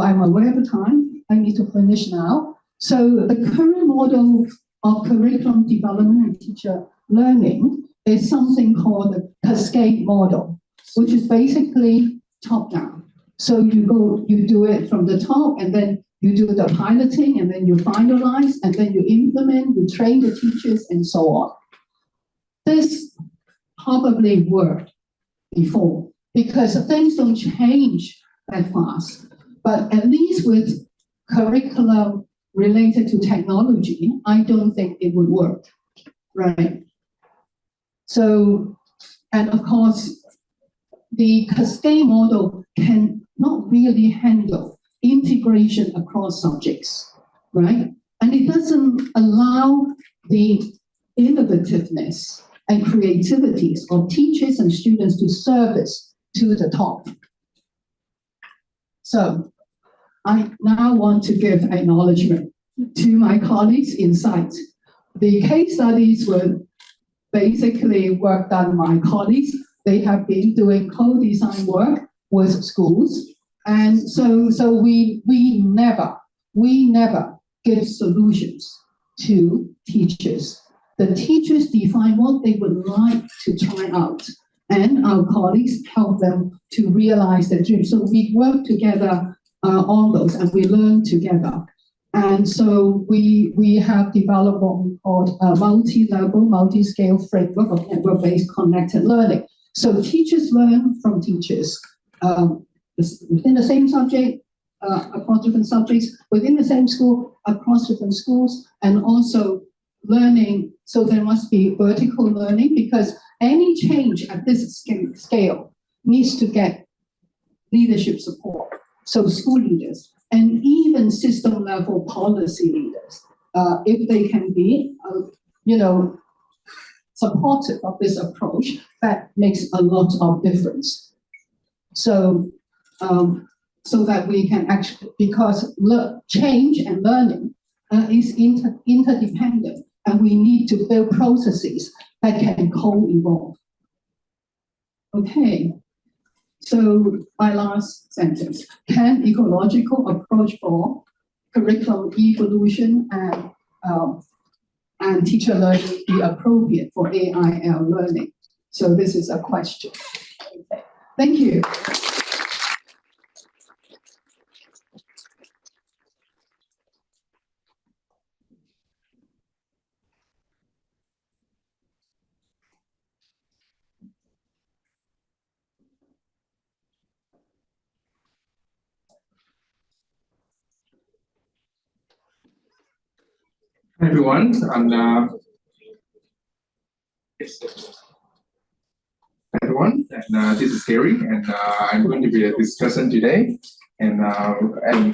I'm aware of the time. I need to finish now. So the current model of curriculum development and teacher learning is something called the cascade model, which is basically top-down. So you do it from the top, and then you do the piloting, and then you finalize, and then you implement, you train the teachers, and so on. This probably worked before, because things don't change that fast. But at least with curriculum related to technology, I don't think it would work, right? So, and of course, the cascade model can not really handle integration across subjects, right? And it doesn't allow the innovativeness and creativities of teachers and students to service to the top. So I now want to give acknowledgement to my colleagues in site. The case studies were basically work done by colleagues. they have been doing co-design work with schools. And so we never give solutions to teachers. The teachers define what they would like to try out, and our colleagues help them to realize their dreams. So we work together on those, and we learn together. And so we have developed what we call a multi-level, multi-scale framework of network-based connected learning. So teachers learn from teachers within the same subject, across different subjects, within the same school, across different schools, and also learning. So there must be vertical learning, because any change at this scale needs to get leadership support. So school leaders and even system level policy leaders, if they can be, supportive of this approach, that makes a lot of difference. So, so that we can actually, because change and learning is interdependent, and we need to build processes that can co-evolve. Okay. So my last sentence: can ecological approach for curriculum evolution and teacher learning be appropriate for AIL learning? So this is a question. Okay. Thank you. Hi everyone, and this is Gary, and I'm going to be a discussant today, and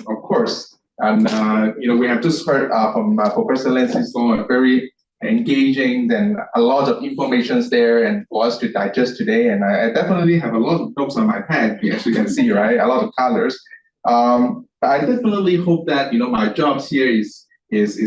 of course, we have just heard from Professor Lindsay Sloan, a very engaging, and a lot of information there, and for us to digest today, and I definitely have a lot of notes on my pad, as you can see, right, a lot of colors. I definitely hope that my job here is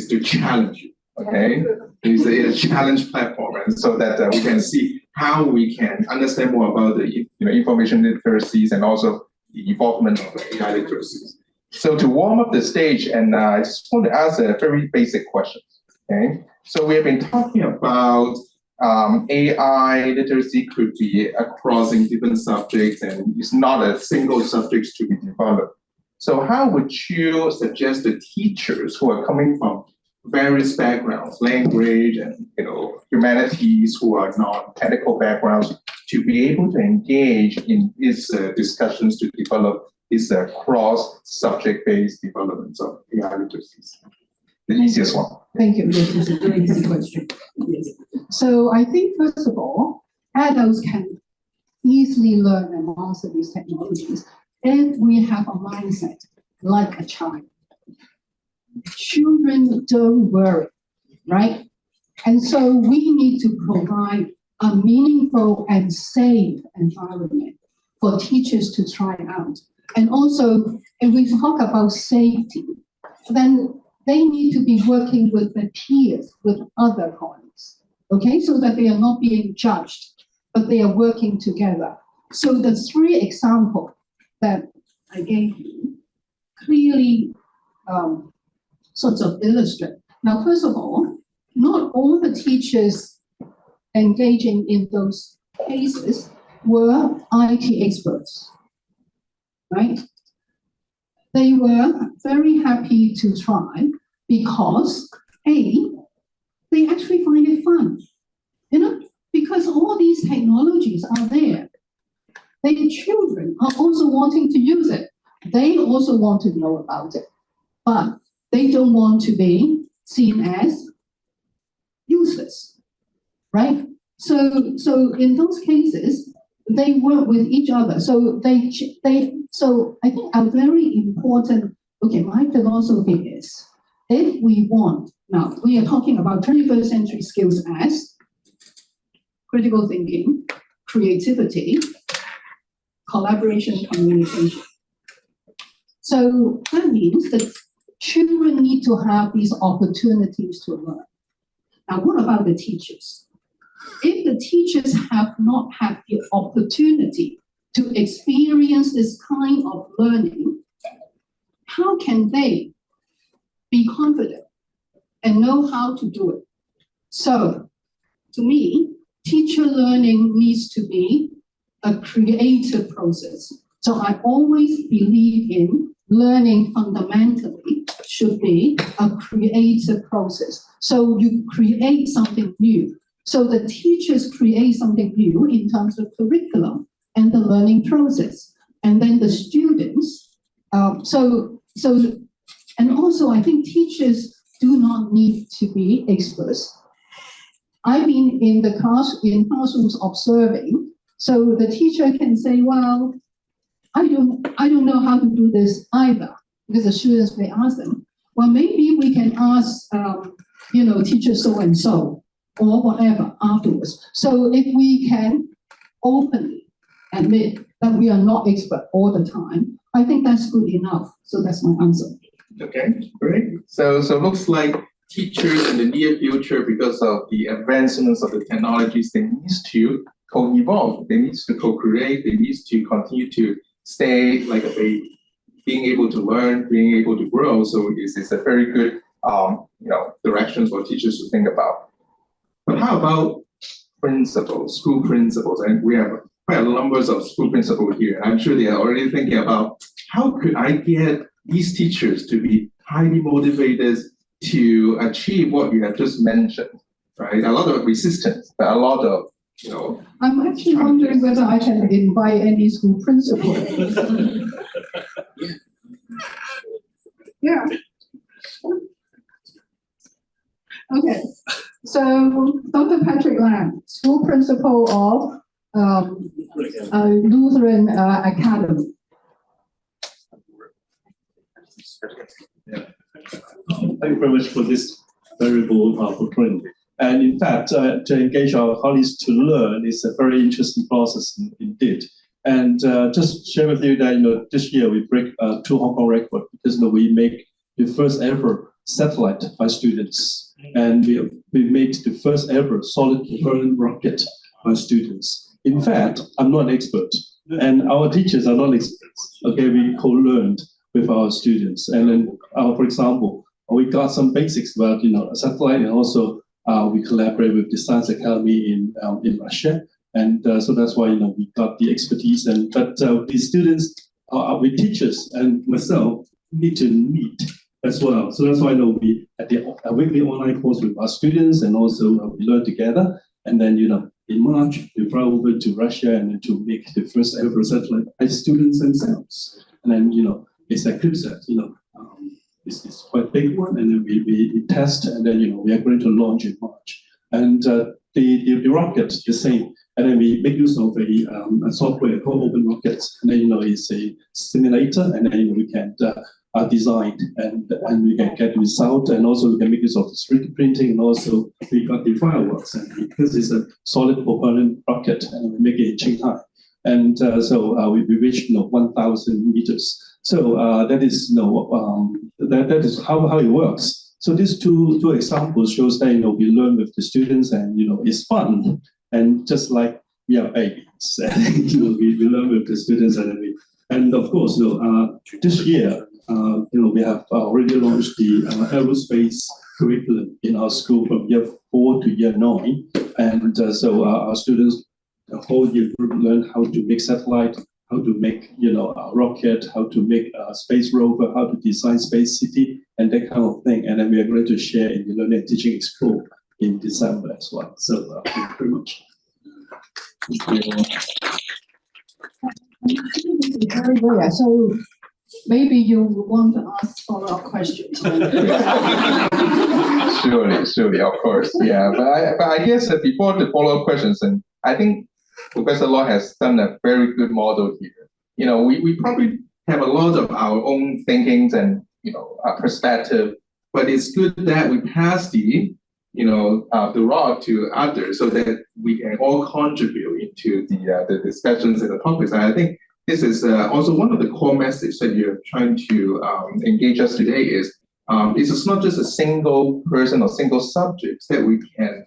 to challenge you, okay? It's a challenge platform, and so that we can see how we can understand more about the information literacies and also the involvement of AI literacies. So to warm up the stage, and I just want to ask a very basic question, okay? So we have been talking about AI literacy could be across in different subjects, and it's not a single subject to be developed. So how would you suggest the teachers who are coming from various backgrounds, language and humanities, who are non-technical backgrounds, to be able to engage in these discussions to develop these cross-subject-based developments of AI literacies? The easiest one. Thank you. This is a very good question. Yes. So I think, first of all, adults can easily learn and master these technologies if we have a mindset like a child. Children don't worry, right? And so we need to provide a meaningful and safe environment for teachers to try out. And also, if we talk about safety, then they need to be working with their peers, with other colleagues, okay? So that they are not being judged, but they are working together. So the three examples that I gave you clearly sort of illustrate. Now, first of all, not all the teachers engaging in those cases were IT experts, right? They were very happy to try because, A, they actually find it fun, because all these technologies are there. Their children are also wanting to use it. They also want to know about it, but they don't want to be seen as useless, right? So in those cases, they work with each other. So so I think a very important, my philosophy is, if we want, now we are talking about 21st century skills as critical thinking, creativity, collaboration, communication. So that means that children need to have these opportunities to learn. Now, what about the teachers? if the teachers have not had the opportunity to experience this kind of learning, how can they be confident and know how to do it? So, to me, teacher learning needs to be a creative process. So I always believe in learning fundamentally should be a creative process. So you create something new. So the teachers create something new in terms of curriculum and the learning process. And then the students, and also I think teachers do not need to be experts. I've been in classrooms observing, so the teacher can say, well, I don't know how to do this either, because the students may ask them, well, maybe we can ask, teacher so-and-so or whatever afterwards. So if we can openly admit that we are not expert all the time, I think that's good enough. So that's my answer. Okay, great. So looks like teachers in the near future, because of the advancements of the technologies, they need to co-evolve, they need to co-create, they need to continue to stay like a baby, being able to learn, being able to grow. So it's a very good directions for teachers to think about. But how about principals, school principals? And we have quite a numbers of school principals here. I'm sure they are already thinking about how could I get these teachers to be highly motivated to achieve what you have just mentioned, right? A lot of resistance, but a lot of, I'm actually wondering whether I can invite any school principal. Yeah. Okay. So Dr. Patrick Lam, school principal of Lutheran Academy. Thank you very much for this valuable opportunity. And in fact, to engage our colleagues to learn is a very interesting process indeed. And just share with you that this year we break 2 Hong Kong records because we make the first ever satellite by students, and we made the first ever solid propellant rocket by students. In fact, I'm not an expert, and our teachers are not experts. Okay, we co-learned with our students, and then, for example, we got some basics about a satellite, and also we collaborate with the Science Academy in Russia, and so that's why we got the expertise. But the students, we teachers and myself need to meet as well. So that's why we at the weekly online course with our students, and also we learn together. And then in March we fly over to Russia and to make the first ever satellite by students themselves. And then it's a CubeSat, it's quite a big one, and then we test, and then we are going to launch in March. And the rocket the same, and then we make use of a software called Open Rockets, and then it's a simulator, and then we can design and we can get the result, and also we can make use of the 3D printing, and also we got the fireworks, and because it's a solid propellant rocket, and we make it in Shanghai, and so we reached 1,000 meters. So that is that is how it works. So these two examples shows that we learn with the students, and it's fun, and just like we are babies, we learn with the students, and of course this year we have already launched the aerospace curriculum in our school from year 4 to year 9, and so our students the whole year group learn how to make satellite, how to make a rocket, how to make a space rover, how to design space city, and that kind of thing. And then we are going to share in the Learning and Teaching Expo in December as well. So thank you very much. Very rare. So maybe you want to ask follow-up questions. Surely, of course, yeah. But I guess before the follow-up questions, and I think Professor Law has done a very good model here. We probably have a lot of our own thinkings and perspective, but it's good that we pass the rod to others so that we can all contribute into the discussions and the topics. And I think this is also one of the core messages that you're trying to engage us today is this is not just a single person or single subject that we can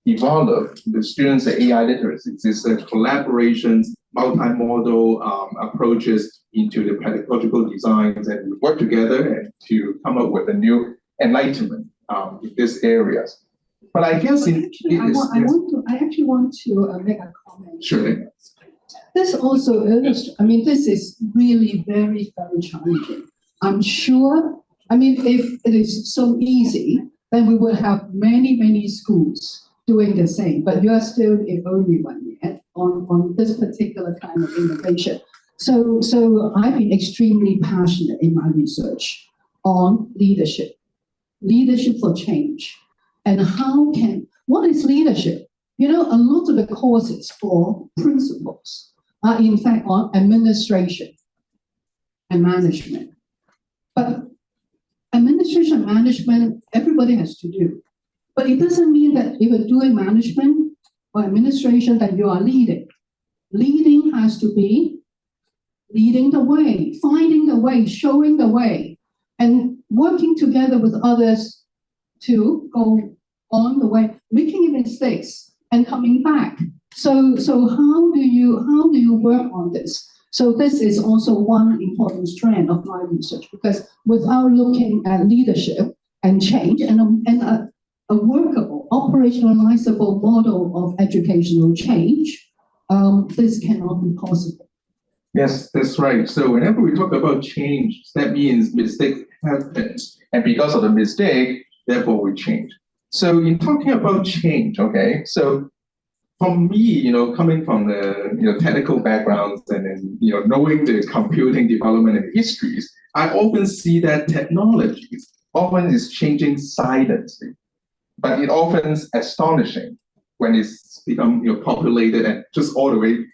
develop the students' AI literacy. It's a collaborations, multimodal approaches into the pedagogical designs, and we work together and to come up with a new enlightenment in these areas. But I guess I actually want to make a comment. Surely. This also illustrates, this is really very, very challenging. I'm sure, if it is so easy, then we would have many, many schools doing the same, but you are still the only one yet on this particular kind of innovation. So I've been extremely passionate in my research on leadership for change. And what is leadership? A lot of the courses for principals are in fact on administration and management. But administration and management, everybody has to do. But it doesn't mean that if you're doing management or administration that you are leading. Leading has to be leading the way, finding the way, showing the way, and working together with others to go on the way, making mistakes and coming back. So how do you work on this? So this is also one important strand of my research, because without looking at leadership and change and a workable, operationalizable model of educational change, this cannot be possible. Yes, that's right. So whenever we talk about change, that means mistakes happen. And because of the mistake, therefore we change. So in talking about change, okay, so for me, coming from the technical backgrounds and then knowing the computing development and histories, I often see that technologies often is changing silently, but it often is astonishing when it's become populated and just all the way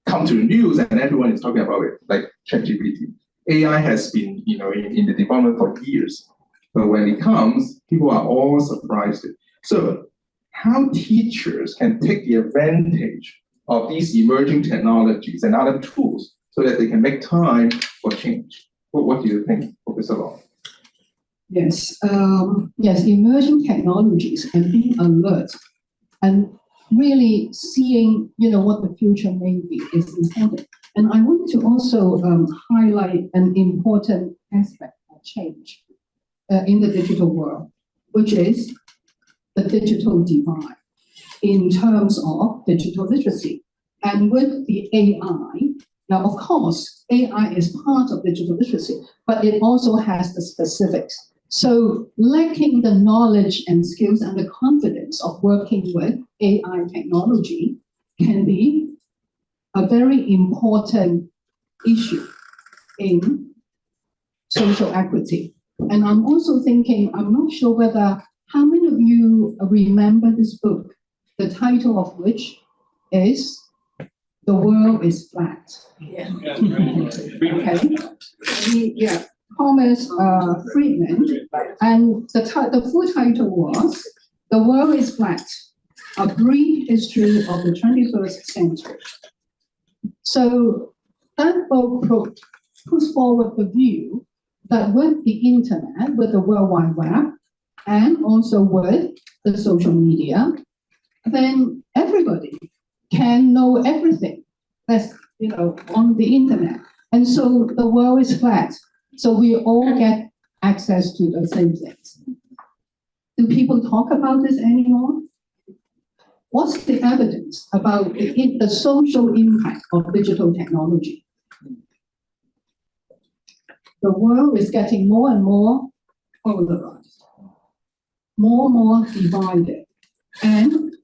come to the news and everyone is talking about it, like ChatGPT. AI has been in the development for years, but when it comes, people are all surprised. So how teachers can take the advantage of these emerging technologies and other tools so that they can make time for change? What do you think, Professor Long? Yes, emerging technologies and being alert and really seeing, what the future may be is important. And I want to also highlight an important aspect of change in the digital world, which is the digital divide in terms of digital literacy. And with the AI, now of course, AI is part of digital literacy, but it also has the specifics. So lacking the knowledge and skills and the confidence of working with AI technology can be a very important issue in social equity. And I'm also thinking, I'm not sure whether, how many of you remember this book, the title of which is The World is Flat? Yeah. Okay. Yeah. Thomas Friedman, and the full title was The World is Flat, A Brief History of the 21st Century. So that book puts forward the view that with the internet, with the World Wide Web, and also with the social media, then everybody can know everything that's on the internet. And so the world is flat. So we all get access to the same things. Do people talk about this anymore? What's the evidence about the social impact of digital technology? The world is getting more and more polarized, more and more divided, and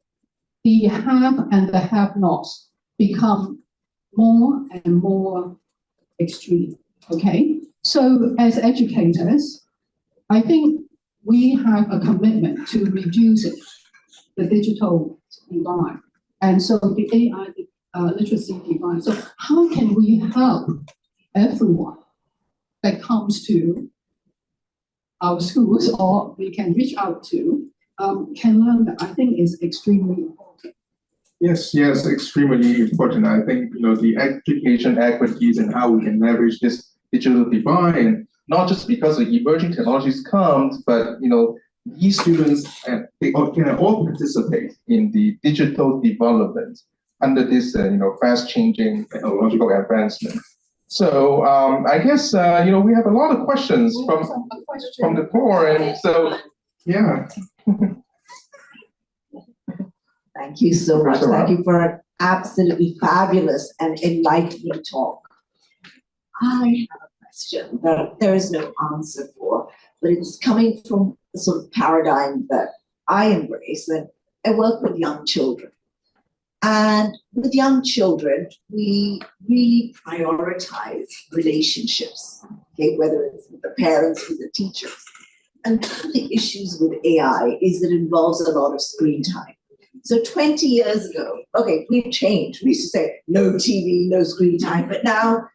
the have and the have-nots become more and more extreme, okay? So as educators, I think we have a commitment to reducing the digital divide, and so the AI literacy divide. So how can we help everyone that comes to our schools or we can reach out to can learn that? I think is extremely important. Yes, extremely important. I think the education equities and how we can leverage this digital divide, and not just because the emerging technologies come, but these students they all can all participate in the digital development under this, fast changing technological advancement. So I guess we have a lot of questions from the floor, and so yeah. Thank you so much. Professor Thank you for an absolutely fabulous and enlightening talk. I have a question that there is no answer for, but it's coming from the sort of paradigm that I embrace, and I work with young children. And with young children, we really prioritize relationships, okay, whether it's with the parents, with the teachers. And one of the issues with AI is that it involves a lot of screen time. So 20 years ago, okay, we've changed. We used to say no TV, no screen time, but now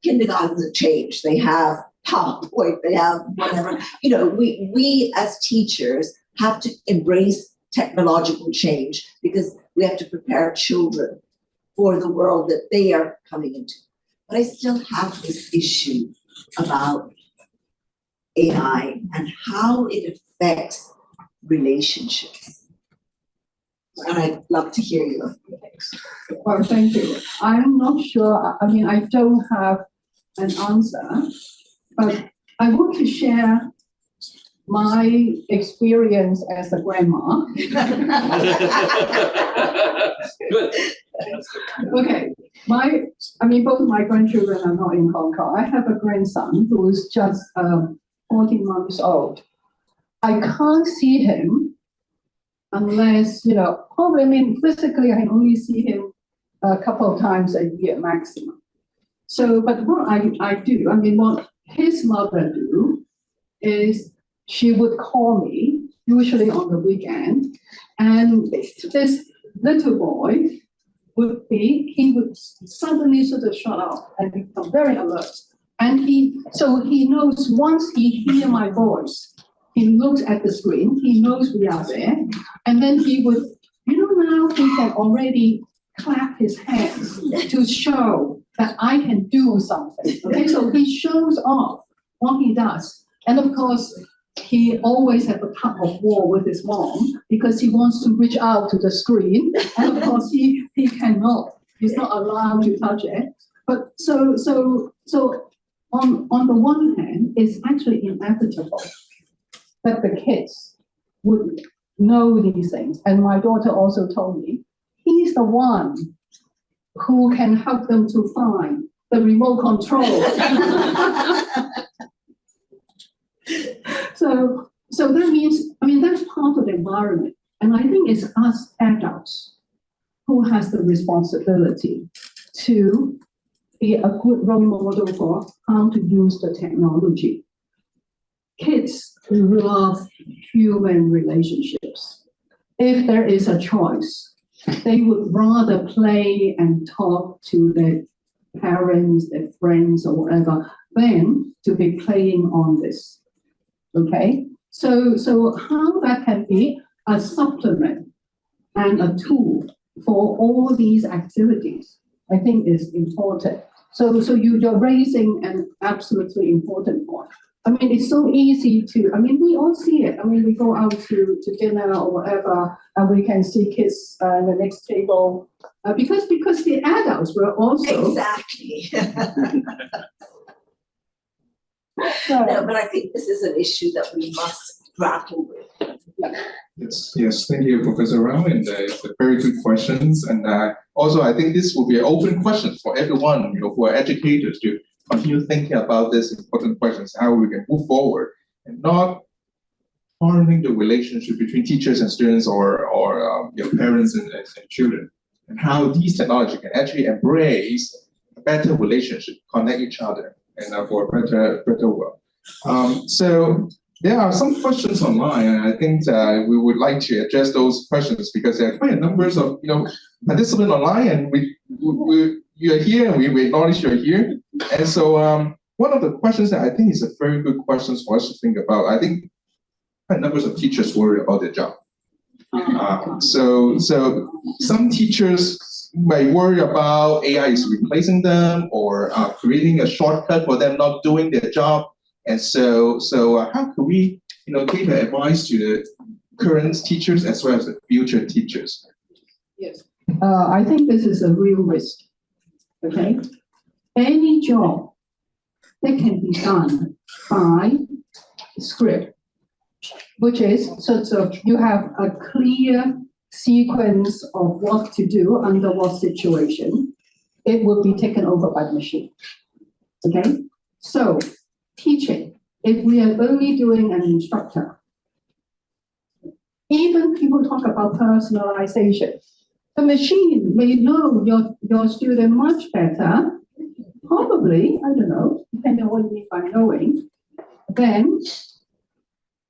kindergartens have changed. They have PowerPoint, they have whatever. We as teachers have to embrace technological change because we have to prepare children for the world that they are coming into. But I still have this issue about AI and how it affects relationships. And I'd love to hear your thoughts. Well, thank you. I'm not sure. I mean, I don't have an answer, but I want to share my experience as a grandma. Good. Okay, both my grandchildren are not in Hong Kong. I have a grandson who is just 14 months old. I can't see him unless, probably, physically I can only see him a couple of times a year maximum. So, but what I do, what his mother do is she would call me, usually on the weekend, and this little boy he would suddenly sort of shut up and become very alert. And he knows once he hears my voice, he looks at the screen, he knows we are there, and then he would, now he can already clap his hands to show that I can do something. Okay, so he shows off what he does. And of course, he always has a tug of war with his mom because he wants to reach out to the screen. And of course, he cannot, he's not allowed to touch it. But so on the one hand, it's actually inevitable that the kids would know these things. And my daughter also told me, he's the one who can help them to find the remote control. So that means, that's part of the environment. And I think it's us adults who has the responsibility to be a good role model for how to use the technology. Kids love human relationships. If there is a choice, they would rather play and talk to their parents, their friends, or whatever, than to be playing on this. Okay? So how that can be a supplement and a tool for all these activities, I think is important. So you're raising an absolutely important point. It's so easy to, we all see it. We go out to dinner or whatever, and we can see kids in the next table, because the adults were also. Exactly. No, but I think this is an issue that we must grapple with. Yes, thank you, Professor Rao, and it's a very good questions. And also, I think this will be an open question for everyone, who are educators to continue thinking about these important questions, how we can move forward and not harming the relationship between teachers and students or parents and children, and how these technology can actually embrace a better relationship, connect each other, and for a better world. So there are some questions online, and I think we would like to address those questions because there are quite a numbers of participants online, and you are here, and we acknowledge you are here. And so one of the questions that I think is a very good question for us to think about, I think quite numbers of teachers worry about their job. So some teachers might worry about AI is replacing them or creating a shortcut for them not doing their job. And so how can we give advice to current teachers as well as the future teachers? Yes. I think this is a real risk. Okay? Any job that can be done by script, which is sort of you have a clear sequence of what to do under what situation, it will be taken over by the machine. Okay? So, teaching, if we are only doing an instructor, even people talk about personalization, the machine may know your student much better, probably, I don't know, depending on what you mean by knowing, then,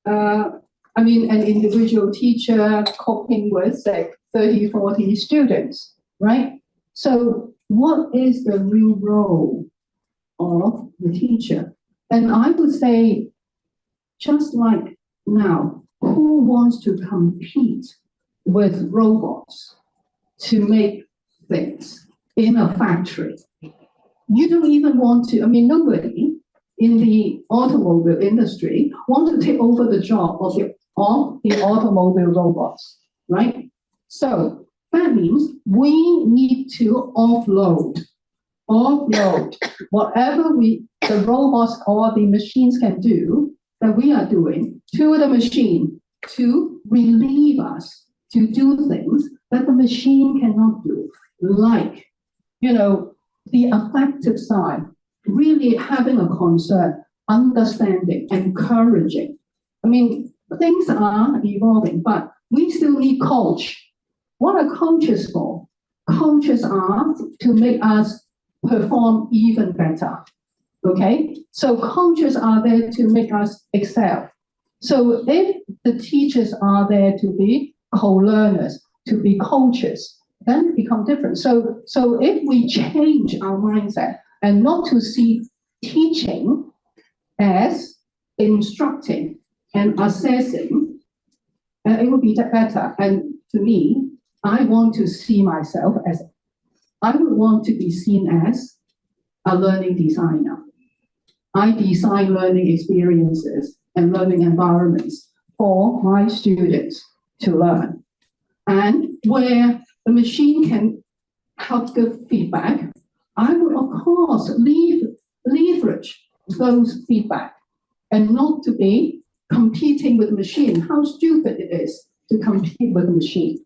an individual teacher coping with, say, 30, 40 students, right? So what is the real role of the teacher? And I would say, just like now, who wants to compete with robots to make things in a factory? You don't even want to, nobody in the automobile industry want to take over the job of the automobile robots, right? So that means we need to offload whatever the robots or the machines can do that we are doing to the machine to relieve us to do things that the machine cannot do, like, the affective side, really having a concern, understanding, encouraging. Things are evolving, but we still need coach. What are coaches for? Coaches are to make us perform even better. Okay? So coaches are there to make us excel. So if the teachers are there to be co-learners, to be coaches, then it becomes different. So if we change our mindset and not to see teaching as instructing and assessing, it would be better. And to me, I want to see myself as, I would want to be seen as a learning designer. I design learning experiences and learning environments for my students to learn. And where the machine can help give feedback, I will, of course, leverage those feedback and not to be competing with the machine. How stupid it is to compete with the machine.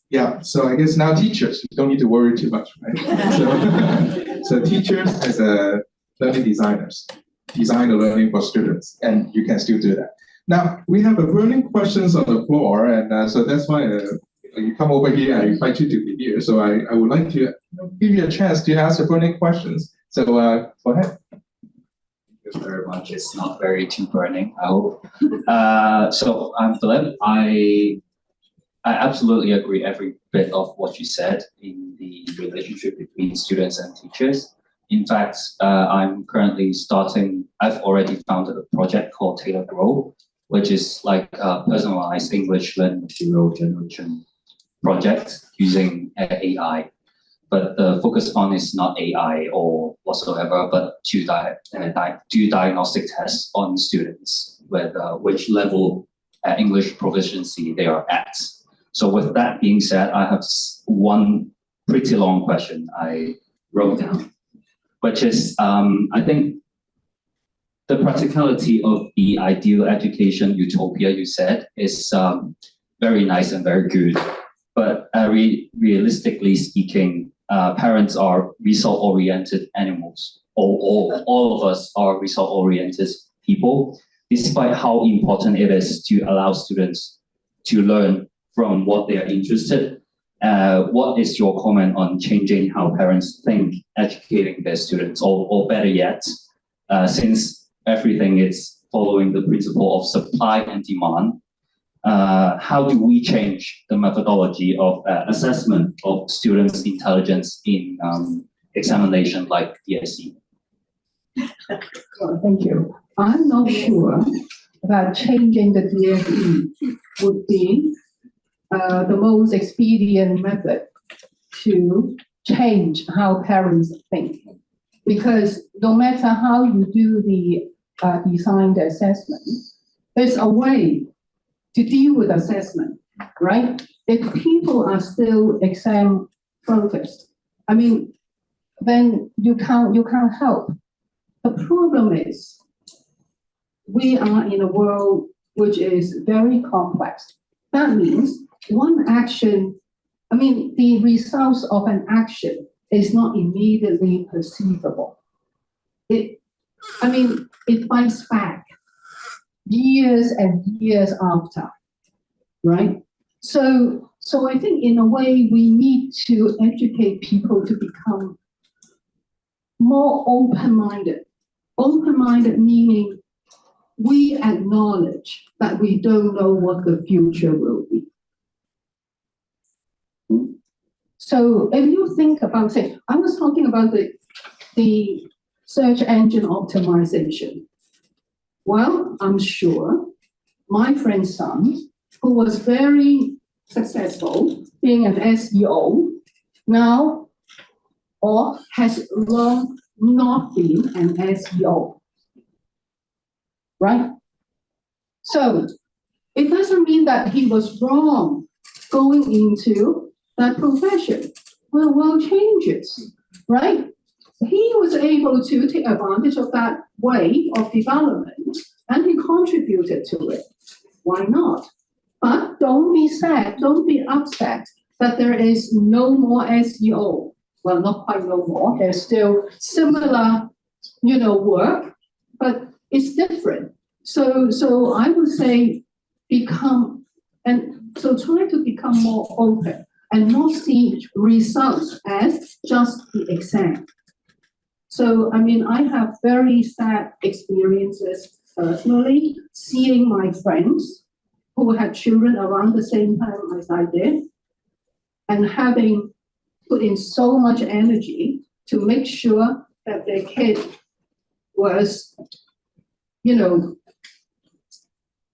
Yeah, so I guess now teachers, you don't need to worry too much, right? So teachers as learning designers, design the learning for students, and you can still do that. Now, we have a burning questions on the floor, and so that's why you come over here, I invite you to be here. So I would like to give you a chance to ask the burning questions. So go ahead. Thank you very much. It's not very too burning, I hope. So I'm Philip. I absolutely agree every bit of what you said in the relationship between students and teachers. In fact, I'm currently I've already founded a project called Taylor Grow, which is like a personalized English learning material generation project using AI. But the focus on is not AI or whatsoever, but to do diagnostic tests on students with which level English proficiency they are at. So with that being said, I have one pretty long question I wrote down, which is, I think the practicality of the ideal education utopia you said is very nice and very good. But realistically speaking, parents are result-oriented animals. All of us are result-oriented people, despite how important it is to allow students to learn from what they are interested. What is your comment on changing how parents think educating their students, or better yet, since everything is following the principle of supply and demand, how do we change the methodology of assessment of students' intelligence in examination like DSE? Well, thank you. I'm not sure that changing the DSE would be the most expedient method to change how parents think. Because no matter how you do the designed assessment, there's a way to deal with assessment, right? If people are still exam focused, I mean, then you can't help. The problem is we are in a world which is very complex. That means one action, I mean, the results of an action is not immediately perceivable. It bites back years and years after, right? So I think in a way we need to educate people to become more open-minded. Open-minded meaning we acknowledge that we don't know what the future will be. So if you think about, say, I was talking about the search engine optimization. Well, I'm sure my friend's son, who was very successful being an SEO, now or has long not been an SEO, right? So it doesn't mean that he was wrong going into that profession. Well, the world changes, right? He was able to take advantage of that way of development and he contributed to it. Why not? But don't be sad, don't be upset that there is no more SEO. Well, not quite no more. There's still similar, work, but it's different. So I would say try to become more open and not see results as just the exam. So, I mean, I have very sad experiences personally, seeing my friends who had children around the same time as I did, and having put in so much energy to make sure that their kid was,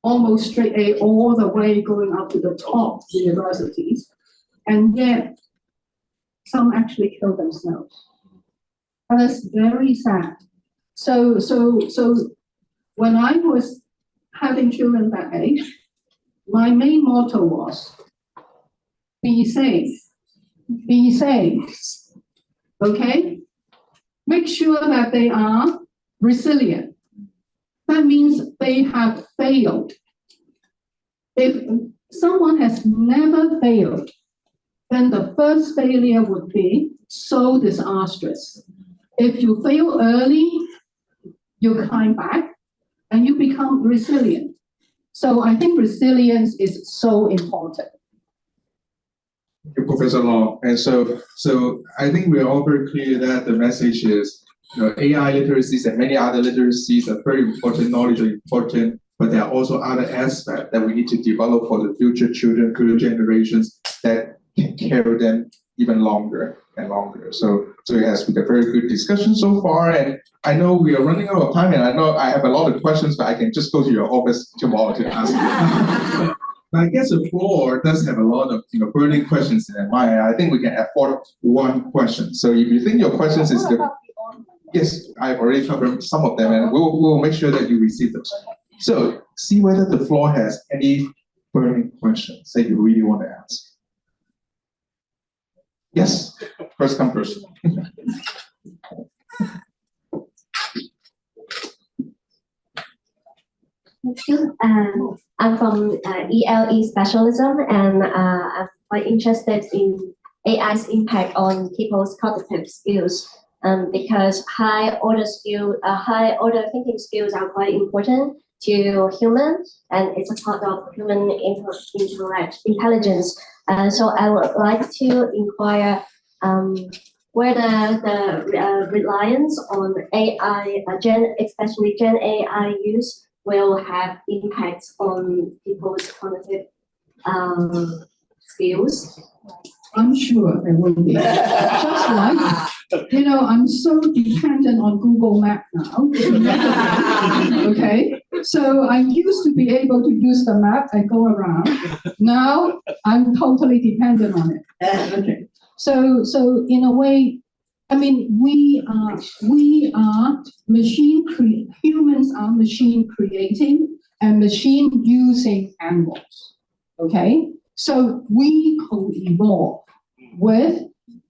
almost straight A all the way going up to the top universities, and yet some actually kill themselves. And that's very sad. So when I was having children that age, my main motto was, be safe, okay? Make sure that they are resilient. That means they have failed. If someone has never failed, then the first failure would be so disastrous. If you fail early, you climb back and you become resilient. So I think resilience is so important. Thank you, Professor Law. And so I think we're all very clear that the message is, AI literacies and many other literacies are very important, knowledge are important, but there are also other aspects that we need to develop for the future children, future generations that can carry them even longer and longer. So it has been a very good discussion so far, and I know we are running out of time, and I know I have a lot of questions, but I can just go to your office tomorrow to ask you. I guess the floor does have a lot of burning questions in their mind. I think we can afford one question. So if you think your questions is yes, I've already covered some of them, and we'll make sure that you receive them. So see whether the floor has any burning questions that you really want to ask. Yes, first come first. Thank you. I'm from ELE specialism, and I'm quite interested in AI's impact on people's cognitive skills. Because high order thinking skills are quite important to humans, and it's a part of human intelligence. So I would like to inquire whether the reliance on AI, especially GenAI use, will have impacts on people's cognitive skills. I'm sure there will be. Just like, I'm so dependent on Google Maps now. Okay? So I used to be able to use the map and go around. Now I'm totally dependent on it. Okay. So in a way, I mean, humans are machine creating and machine using animals. Okay, so we co-evolve with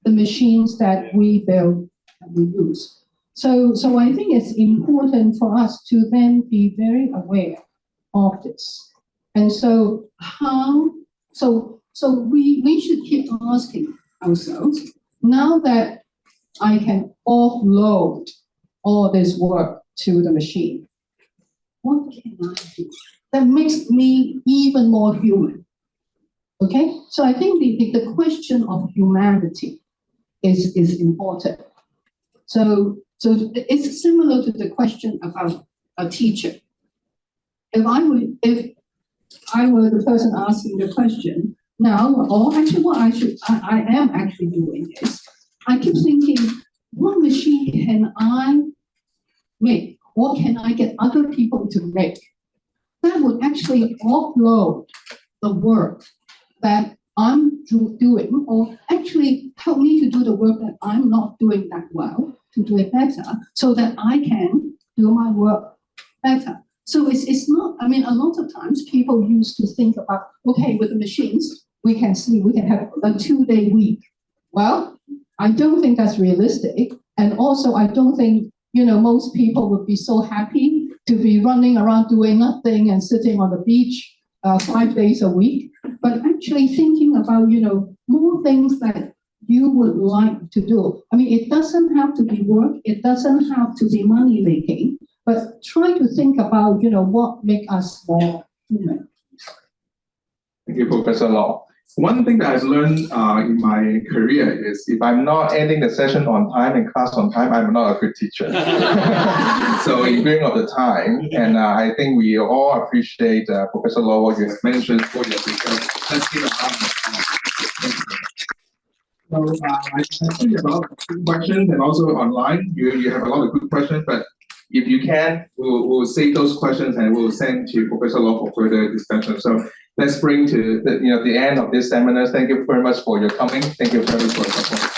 the machines that we build and we use. So I think it's important for us to then be very aware of this. And so we should keep asking ourselves, now that I can offload all this work to the machine, what can I do that makes me even more human? Okay, so I think the question of humanity is important. So it's similar to the question about a teacher. If I were the person asking the question now, or actually what I am actually doing is, I keep thinking, what machine can I make? What can I get other people to make that would actually offload the work that I'm doing, or actually help me to do the work that I'm not doing that well, to do it better, so that I can do my work better. So it's not, I mean, a lot of times people used to think about, okay, with the machines, we can have a 2-day week. Well, I don't think that's realistic. And also, I don't think, most people would be so happy to be running around doing nothing and sitting on the beach 5 days a week. But actually thinking about, more things that you would like to do. I mean, it doesn't have to be work. It doesn't have to be money making. But try to think about, what makes us more human. Thank you, Professor Law. One thing that I've learned in my career is if I'm not ending the session on time and class on time, I'm not a good teacher. So in view of the time, and I think we all appreciate Professor Law, what you have mentioned for your discussion. Let's give a round of applause. So I think about questions and also online, you have a lot of good questions, but if you can, we'll save those questions and we'll send to Professor Law for further discussion. So let's bring to the end of this seminar. Thank you very much for your coming. Thank you very much for your support.